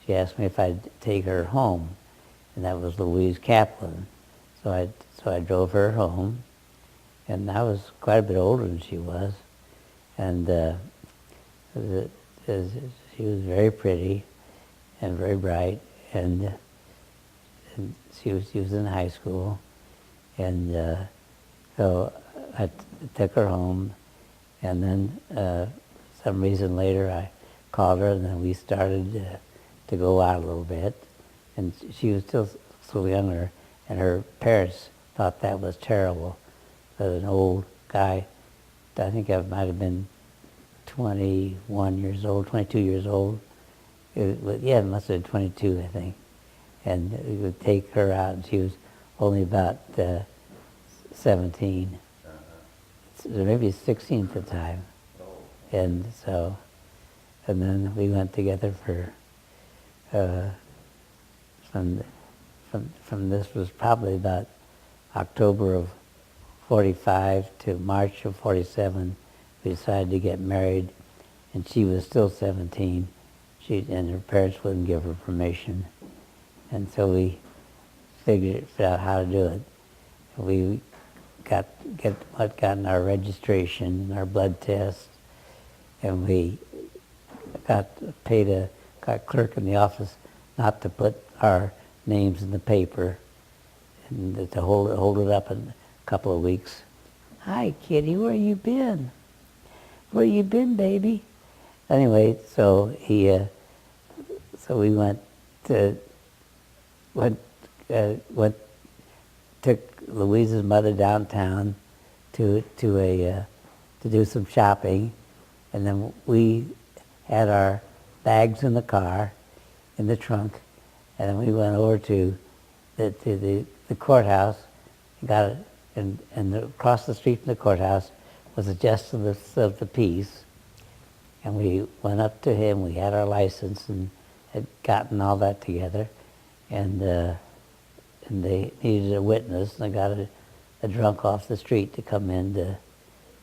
if I'd take her home, and that was Louise Kaplan. So I drove her home, and I was quite a bit older than she was, and she was very pretty and very bright, and she was in high school, and so I took her home, and then some reason later I called her, and then we started to go out a little bit, and she was still so younger, and her parents thought that was terrible, that an old guy, I think I might have been 21 years old, 22 years old, it must have been 22, I think, and he would take her out, and she was only about 17, maybe 16 at the time, and then we went together for from this was probably about October of 45 to March of 47. We decided to get married, and she was still 17. And her parents wouldn't give her permission, and so we figured out how to do it. We gotten our registration, our blood test, and we got clerk in the office not to put our names in the paper, and to hold it up in a couple of weeks. "Hi, Kitty, where you been? Where you been, baby?" Anyway, so we took Louise's mother downtown to do some shopping, and then we had our bags in the car, in the trunk, and then we went over to the courthouse, got it, and across the street from the courthouse was the Justice of the Peace, and we went up to him. We had our license and had gotten all that together, and and they needed a witness, and I got a drunk off the street to come in to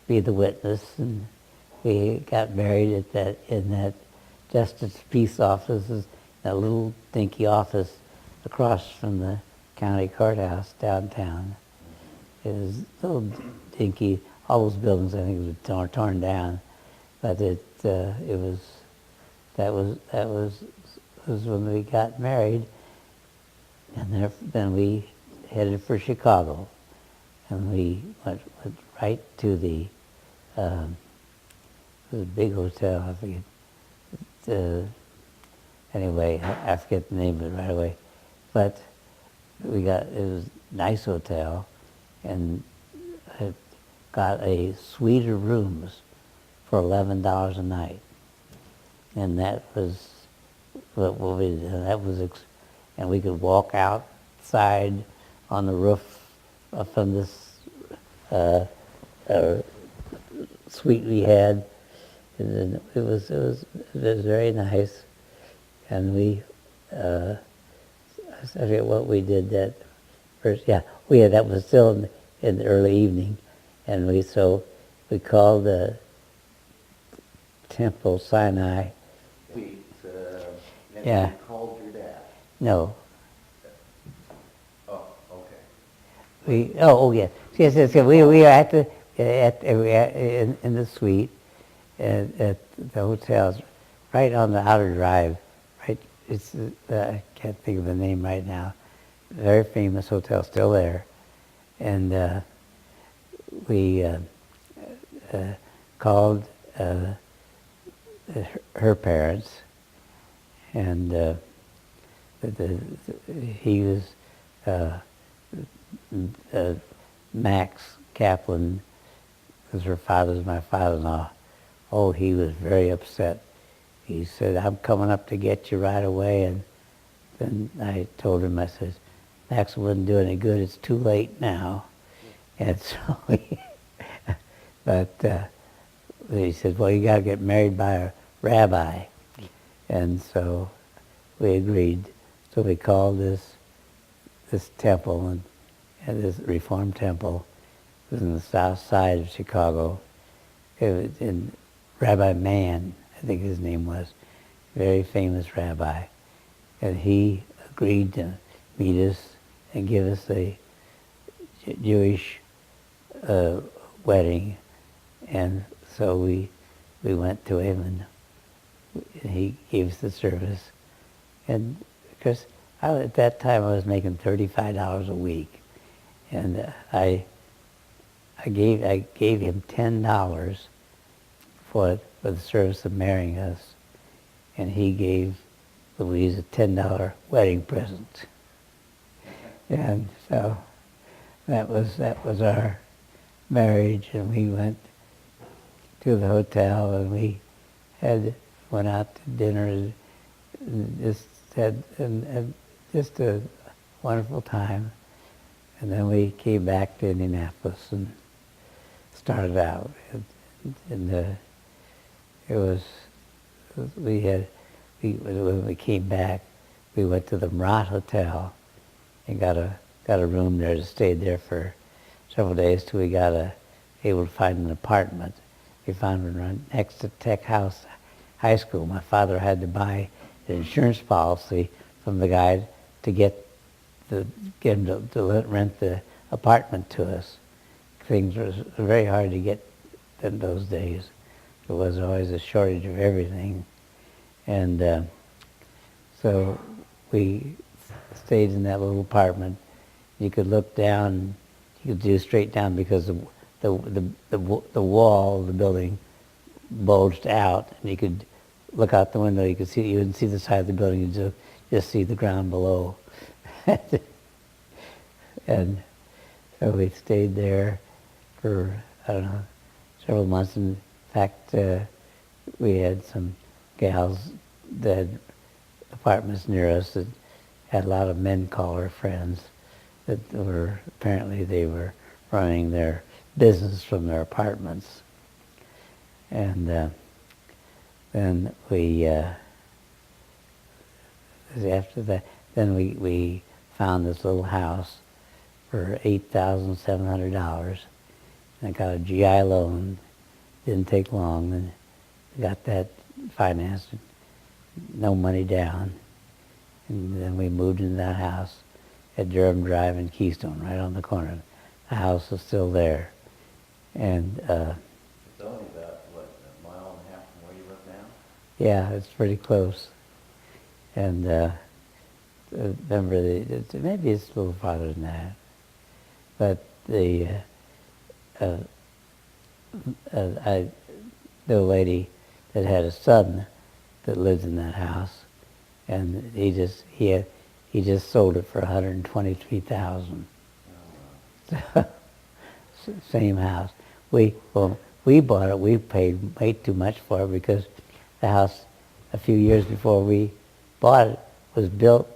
be the witness, and we got married in that Justice Peace office, that little dinky office across from the county courthouse downtown. It was a little dinky. All those buildings, I think, were torn down, but that was when we got married, and then we headed for Chicago, and we went right to the it was a big hotel. I forget. Anyway, I forget the name of it right away, but it was a nice hotel, and it got a suite of rooms for $11 a night, and that was what we did. And that was, and we could walk outside on the roof from this suite we had, and it was very nice. And we, I forget what we did that first. Yeah, that was still in the early evening, and we called the Temple Sinai. Wait, Yeah. You called your dad? No. Oh, okay. Yes. We were at in the suite at the hotels, right on the outer drive. Right, it's I can't think of the name right now. Very famous hotel, still there, and we called her parents, and he was Max Kaplan, because her father's my father-in-law. Oh, he was very upset. He said, "I'm coming up to get you right away." And then I told him, I said, "Max wouldn't do any good. It's too late now." And so but he said, "Well, you got to get married by a rabbi." And so we agreed. So we called this temple, and this Reformed temple. It was in the south side of Chicago. It was in Rabbi Mann, I think his name was, very famous rabbi. And he agreed to meet us and give us a Jewish wedding. And so we went to him, and he gave us the service. And because at that time I was making $35 a week, and I gave him $10 for the service of marrying us, and he gave Louise a $10 wedding present. And so that was our marriage, and we went to the hotel, and we went out to dinner, and just had just a wonderful time. And then we came back to Indianapolis and started out. And it was, when we came back, we went to the Marat Hotel and got a room there, to stay there for several days till we got able to find an apartment. We found one right next to Tech House High School. My father had to buy an insurance policy from the guy to get him to rent the apartment to us. Things were very hard to get in those days. There was always a shortage of everything. And so we stayed in that little apartment. You could look down, you could do straight down, because the wall of the building bulged out, and you could look out the window. You wouldn't see the side of the building. You just see the ground below. And so we stayed there for, I don't know, several months. In fact, we had some gals that had apartments near us that had a lot of men caller friends that apparently they were running their business from their apartments. And then we, after that, then we found this little house for $8,700. And I got a GI loan. Didn't take long, and got that financed. No money down. And then we moved into that house at Durham Drive in Keystone, right on the corner. The house is still there. And It's only about, what, a mile and a half from where you live now? yeah, it's pretty close. And remember, maybe it's a little farther than that. But I knew a lady that had a son that lived in that house, and he just sold it for $123,000. Same house. We bought it. We paid way too much for it because the house a few years before we bought it was built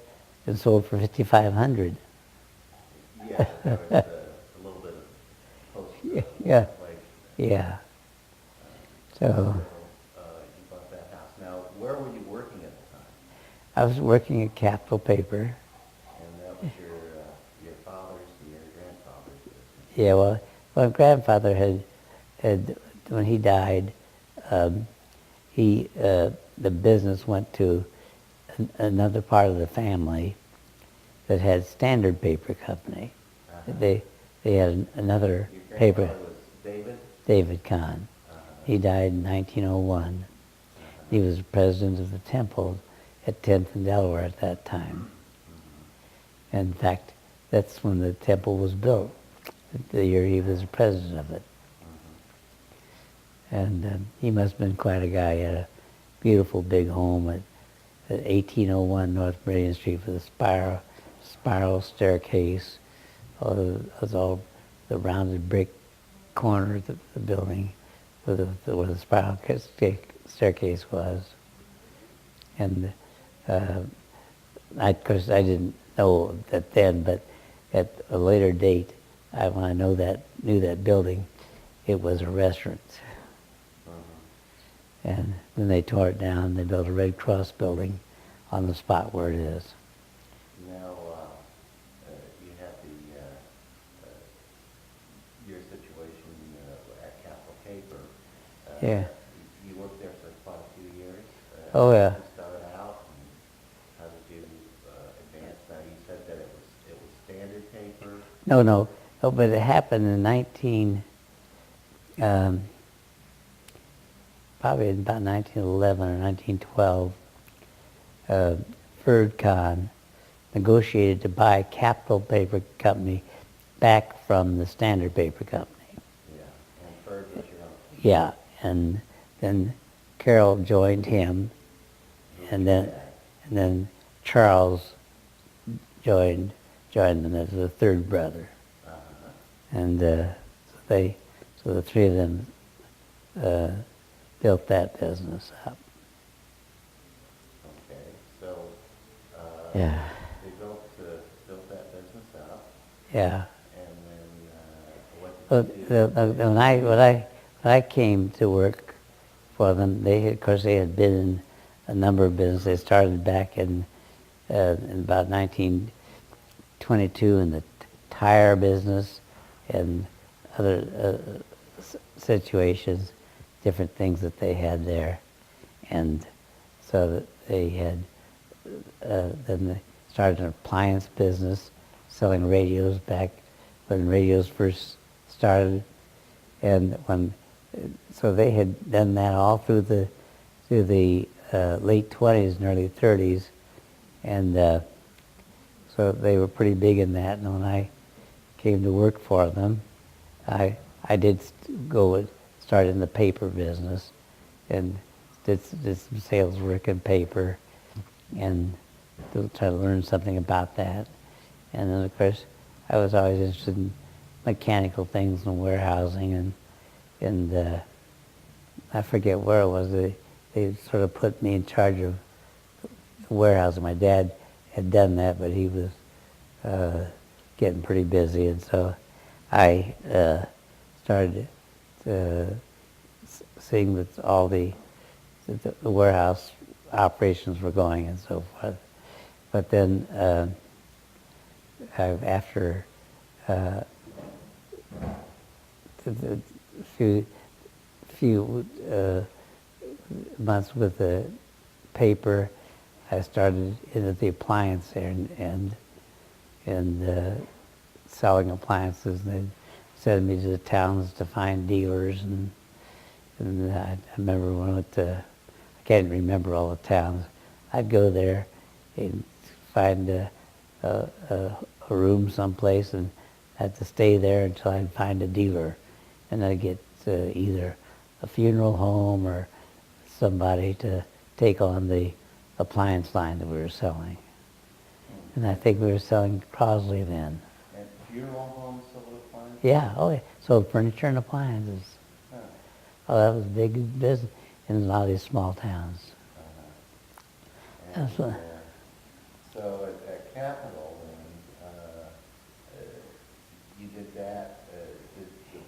and sold for $5,500. Yeah, there was a little bit of post. Yeah. Yeah. So You bought that house. Now, where were you working at the time? I was working at Capital Paper. And that was your father's and your grandfather's business. Yeah, well, my grandfather had when he died, the business went to another part of the family that had Standard Paper Company. They had another Your paper. grandfather was David? David Kahn. He died in 1901. He was president of the temple at 10th and Delaware at that time. In fact, that's when the temple was built, the year he was the president of it. And he must have been quite a guy. He had a beautiful big home at 1801 North Meridian Street with a spiral staircase. It was all the rounded brick corner of the building where the spiral staircase was. And of course, I didn't know that then, but at a later date, when I knew that building, it was a restaurant. And then they tore it down. They built a Red Cross building on the spot where it is. Now, you had your situation at Capital Paper. Yeah. You worked there for quite a few years. Oh, yeah. You started out, and how did you advance? Now, you said that it was Standard Paper. No, but it happened in probably in about 1911 or 1912. Carroll Kahn negotiated to buy Capital Paper Company back from the Standard Paper Company. Yeah, and Ferd was your uncle. Yeah, and then Carroll joined him, and then Charles joined them as the third brother. And so the three of them built that business up. Okay, so Yeah. they built that business up, Yeah. and then what did you do? When I came to work for them, they had been in a number of businesses. They started back in about 1922 in the tire business and other situations, different things that they had there, and so that they had. Then they started an appliance business, selling radios back when radios first started, and so they had done that all through the late 20s and early 30s, and so they were pretty big in that. And when I came to work for them, I did start in the paper business, and did some sales work in paper, and to try to learn something about that. And then of course I was always interested in mechanical things and warehousing, and I forget where it was. They sort of put me in charge of warehousing. My dad had done that, but he was getting pretty busy, and so I started seeing that all the warehouse operations were going and so forth. But then after the few months with the paper, I started into the appliance there and selling appliances. And they sent me to the towns to find dealers, and I remember when I went to, I can't remember all the towns. I'd go there and find a room someplace, and I had to stay there until I'd find a dealer, and I'd get either a funeral home or somebody to take on the appliance line that we were selling. And I think we were selling Crosley then. And funeral homes sold appliances? Yeah, oh yeah, sold furniture and appliances. Huh. Oh, that was big business in a lot of these small towns. And, That's what- so at Capitol, then, you did that, did the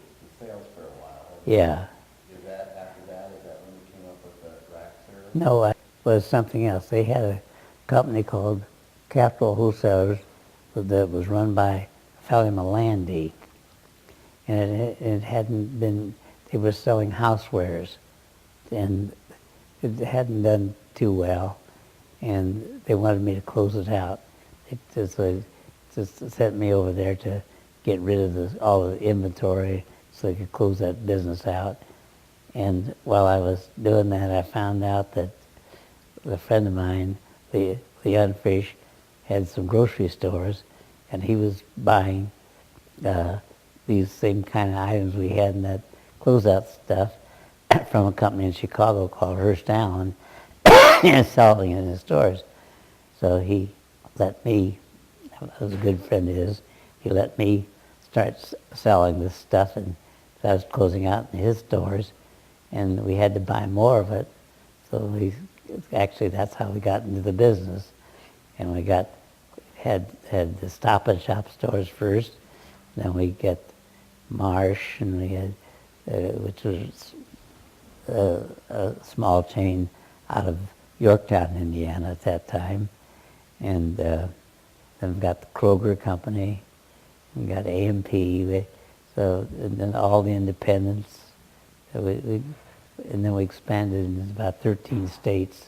sales for a while. Yeah. Is that, after that, is that when you came up with the rack service? No, it was something else. They had a company called Capital Wholesalers that was run by a fellow named Landy. And it hadn't been, they were selling housewares. And it hadn't done too well. And they wanted me to close it out. It just sent me over there to get rid of all the inventory so they could close that business out. And while I was doing that, I found out that a friend of mine, Leon Fish, had some grocery stores, and he was buying these same kind of items we had in that closeout stuff from a company in Chicago called Hearst Allen, and selling it in his stores. So he let me, I was a good friend of his, he let me start selling this stuff, and I was closing out in his stores, and we had to buy more of it. So actually that's how we got into the business. And we had the Stop and Shop stores first, then we got Marsh, and we had, which was a small chain out of Yorktown, Indiana at that time. And then we got the Kroger Company, we got A&P, so, and then all the independents. And then we expanded in about 13 states.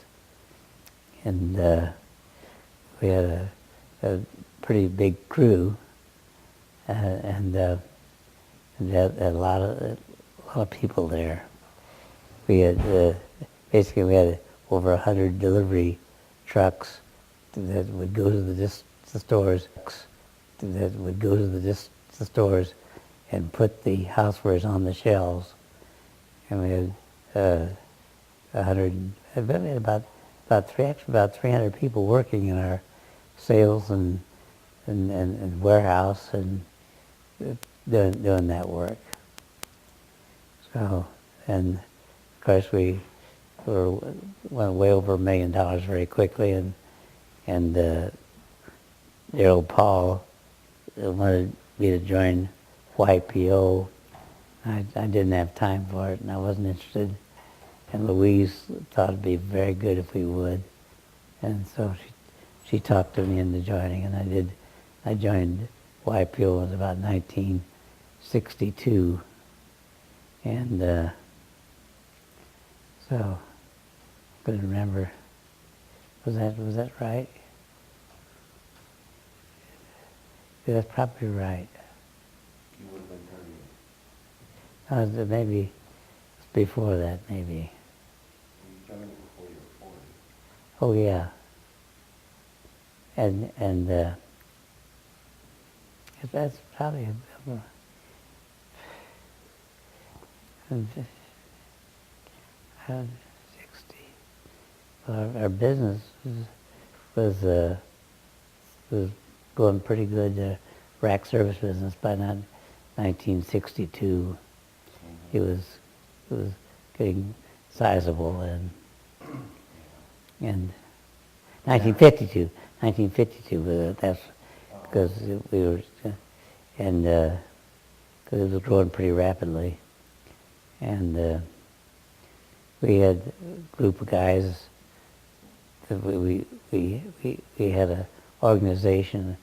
And we had a pretty big crew, and had a lot of people there. We had basically we had over 100 delivery trucks that would go to the stores, and put the housewares on the shelves. And we had 100, about 300 people working in our sales and warehouse and doing that work. So, and of course we went way over $1 million very quickly, and Daryl Paul wanted me to join YPO. I didn't have time for it, and I wasn't interested. And Louise thought it'd be very good if we would, and so she talked me into joining, and I did. I joined YPO in about 1962, and so I couldn't remember. Was that right? Yeah, that's probably right. You would have been 30. Maybe before that, maybe. You joined before you were 40. Oh yeah. And that's probably 60. Our business was going pretty good. The rack service business by 1962. Mm-hmm. It was getting sizable, and 1952, but that's because we were, and because it was growing pretty rapidly, and we had a group of guys that we had an organization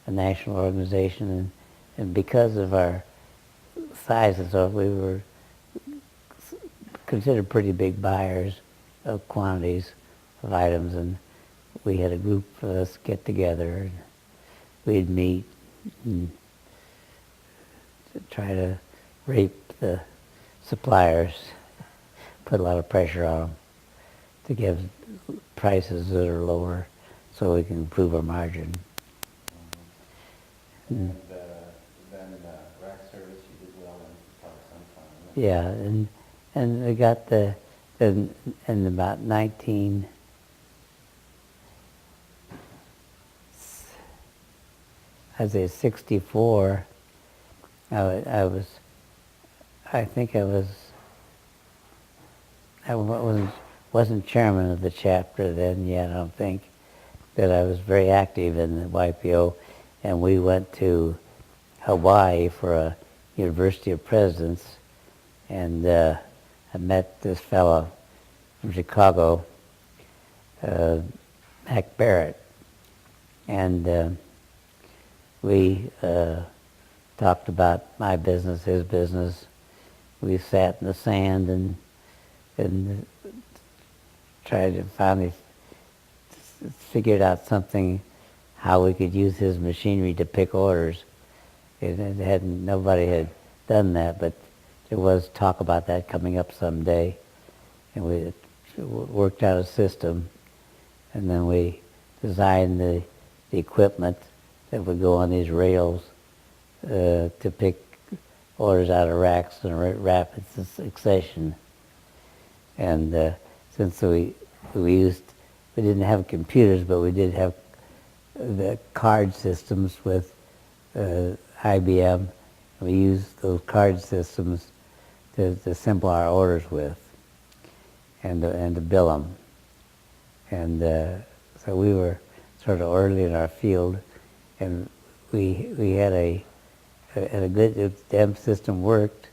a national organization, and because of our size and so we were considered pretty big buyers of quantities of items, and we had a group of us get together, and we'd meet and try to rape the suppliers, put a lot of pressure on them to give prices that are lower so we can improve our margin. And then rack service you did well in quite some time. Yeah, and we got in about 19, I'd say 64, I think I wasn't chairman of the chapter then yet, I don't think, but I was very active in the YPO, and we went to Hawaii for a University of Presidents, and I met this fellow from Chicago, Mac Barrett, and we talked about my business, his business. We sat in the sand and tried to finally figured out something, how we could use his machinery to pick orders. Nobody had done that, but there was talk about that coming up someday, and we worked out a system, and then we designed the equipment that would go on these rails to pick orders out of racks in rapid succession. And since we didn't have computers, but we did have the card systems with IBM. We used those card systems to assemble our orders with, and to bill them. And so we were sort of early in our field, and we had a good, the M system worked,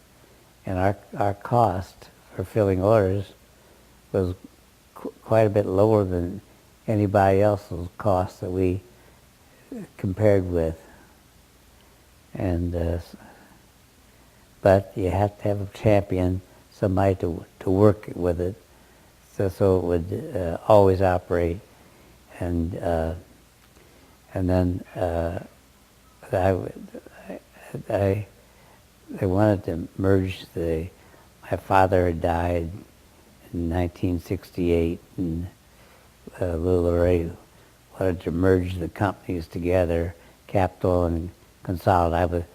and our cost for filling orders was quite a bit lower than anybody else's cost that we compared with. And but you have to have a champion, somebody to work with it, so it would always operate. And then I wanted to merge my father had died in 1968, and LWWII wanted to merge the companies together, Capital and Consolidated.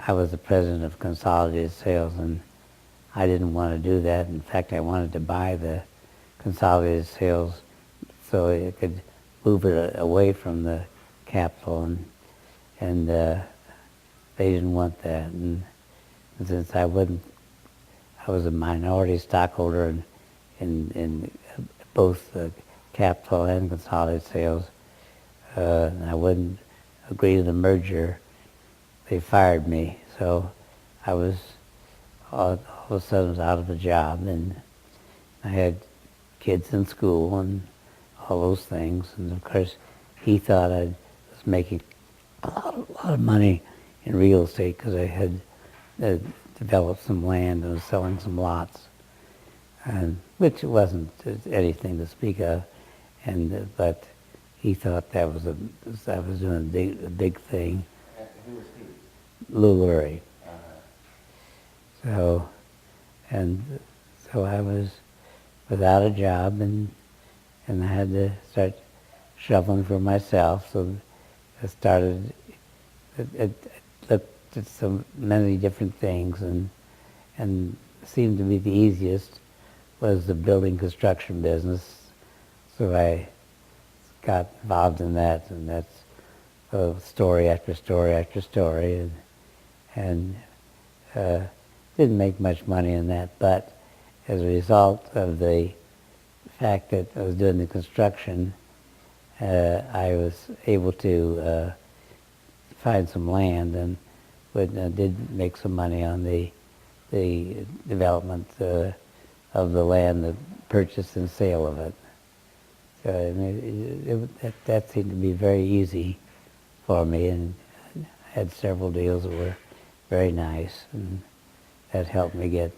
I was the president of Consolidated Sales, and I didn't want to do that. In fact, I wanted to buy the Consolidated Sales so it could move it away from the Capital, and they didn't want that. And since I was a minority stockholder in both the Capital and Consolidated Sales, and I wouldn't agree to the merger, they fired me. So I was all of a sudden was out of a job, and I had kids in school and all those things. And of course, he thought I was making a lot of money in real estate because I had developed some land and was selling some lots, and which wasn't anything to speak of. And but he thought I was doing a big thing. Who was he? LWWII. So I was without a job, and I had to start shoveling for myself. So I started. I looked at many different things, and seemed to be the easiest was the building construction business. So I got involved in that, and that's story after story after story, and didn't make much money in that. But as a result of the fact that I was doing the construction, I was able to find some land, and did make some money on the development of the land, the purchase and sale of it. So that seemed to be very easy for me, and had several deals that were very nice, and that helped me get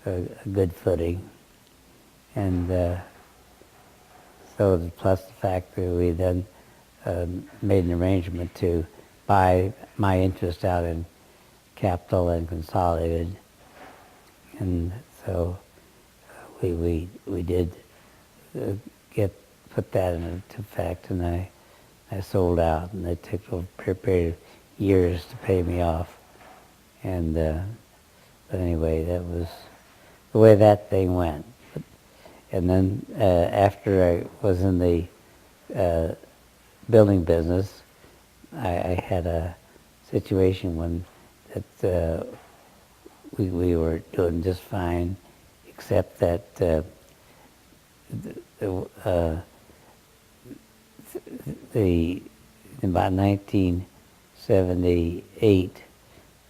a good footing. And so plus the fact that we then made an arrangement to buy my interest out in Capital and Consolidated, and so we did put that into effect, and I sold out, and it took a period of years to pay me off. And but anyway, that was the way that thing went. And then after I was in the building business, I had a situation when that we were doing just fine, except that in about 1978,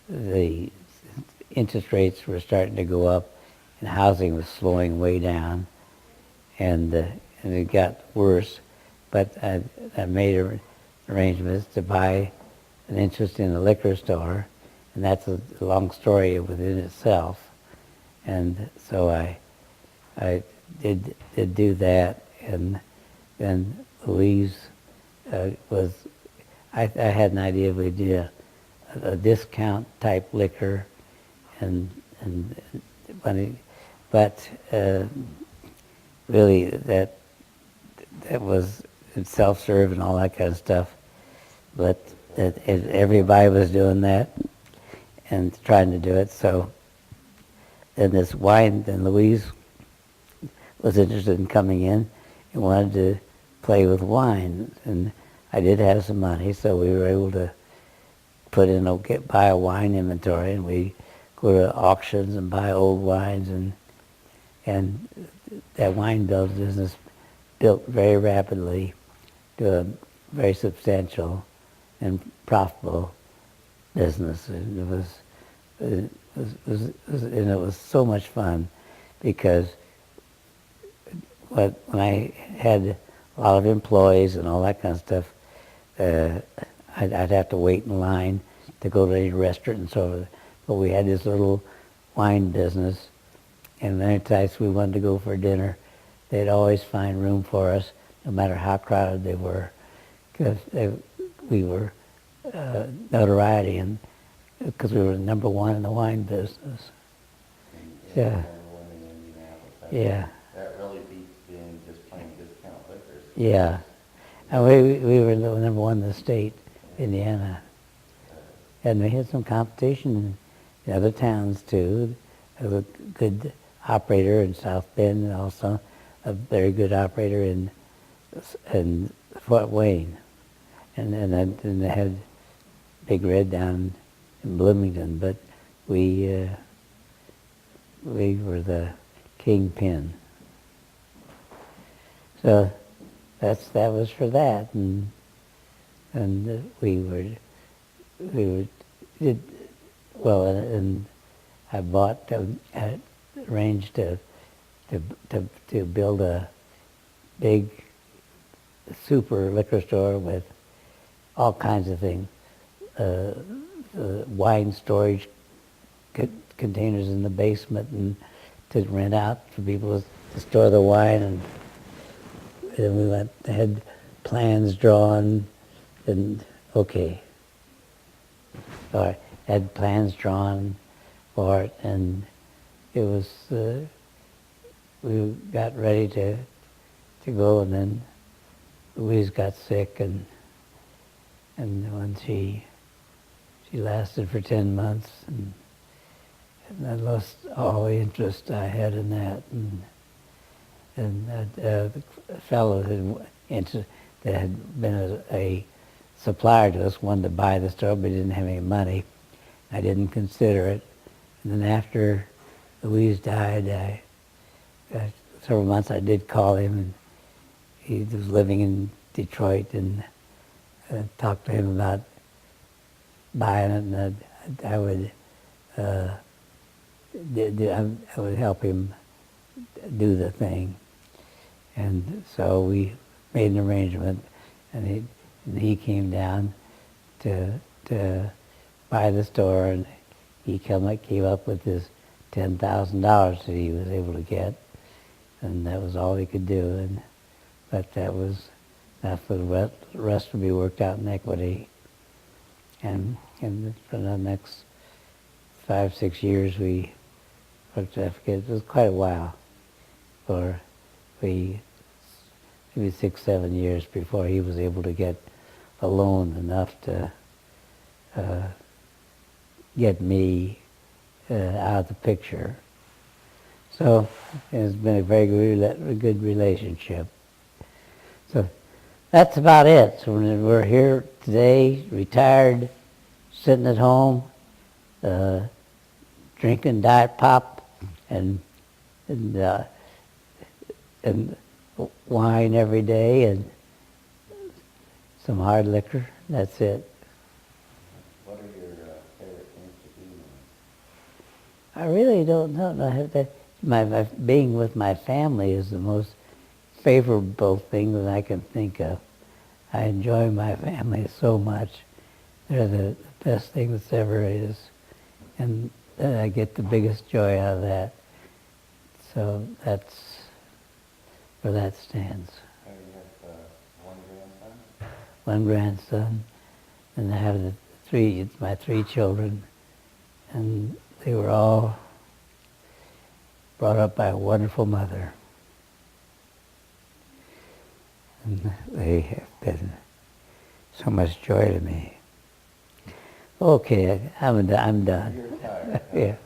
the interest rates were starting to go up, and housing was slowing way down, and it got worse. But I made arrangements to buy an interest in a liquor store, and that's a long story within itself. And so I did do that, and then Louise was. I had an idea we'd do a discount type liquor, but really that was self-serve and all that kind of stuff. But everybody was doing that and trying to do it. So then this wine, then Louise was interested in coming in and wanted to play with wine, and I did have some money, so we were able to buy a wine inventory, and we go to auctions and buy old wines, and that wine business built very rapidly to a very substantial and profitable business. And it was so much fun, because when I had a lot of employees and all that kind of stuff, I'd have to wait in line to go to any restaurant and so forth. But we had this little wine business, and many times we wanted to go for dinner, they'd always find room for us, no matter how crowded they were, because we were notoriety, and because we were number one in the wine business. Yeah. Number one in Indianapolis. Yeah. That really beats being just plain discount liquors. Yeah. And we were the number one in the state, Indiana. And we had some competition in other towns too. A good operator in South Bend, and also a very good operator in Fort Wayne. And then they had Big Red down in Bloomington, but we were the kingpin. So that was for that, and we did well, and I arranged to build a big super liquor store with all kinds of things, wine storage containers in the basement, and to rent out for people to store the wine, and we had plans drawn, and okay. All right, had plans drawn for it, and it was, we got ready to go, and then Louise got sick, and when she lasted for 10 months, and I lost all the interest I had in that, and the fellow that had been a supplier to us wanted to buy the store, but he didn't have any money. I didn't consider it. And then after Louise died, several months I did call him, and he was living in Detroit, and talked to him about buying it, and I would help him do the thing. And so we made an arrangement, and he came down to buy the store, and he came up with this $10,000 that he was able to get, and that was all he could do. But that's the rest would be worked out in equity. And for the next 5, 6 years, it was quite a while, for maybe 6, 7 years before he was able to get a loan enough to get me out of the picture. So it's been a very good relationship. So that's about it. So we're here today, retired, sitting at home, drinking Diet Pop and wine every day and some hard liquor. That's it. What are your favorite things to do now? I really don't know. I have to, my being with my family is the most favorable thing that I can think of. I enjoy my family so much. They're the best thing that's ever is. And I get the biggest joy out of that. So that's where that stands. You have one grandson? One grandson, and I have my three children, and they were all brought up by a wonderful mother. And they have been so much joy to me. Okay, I'm done. You're tired. Yeah.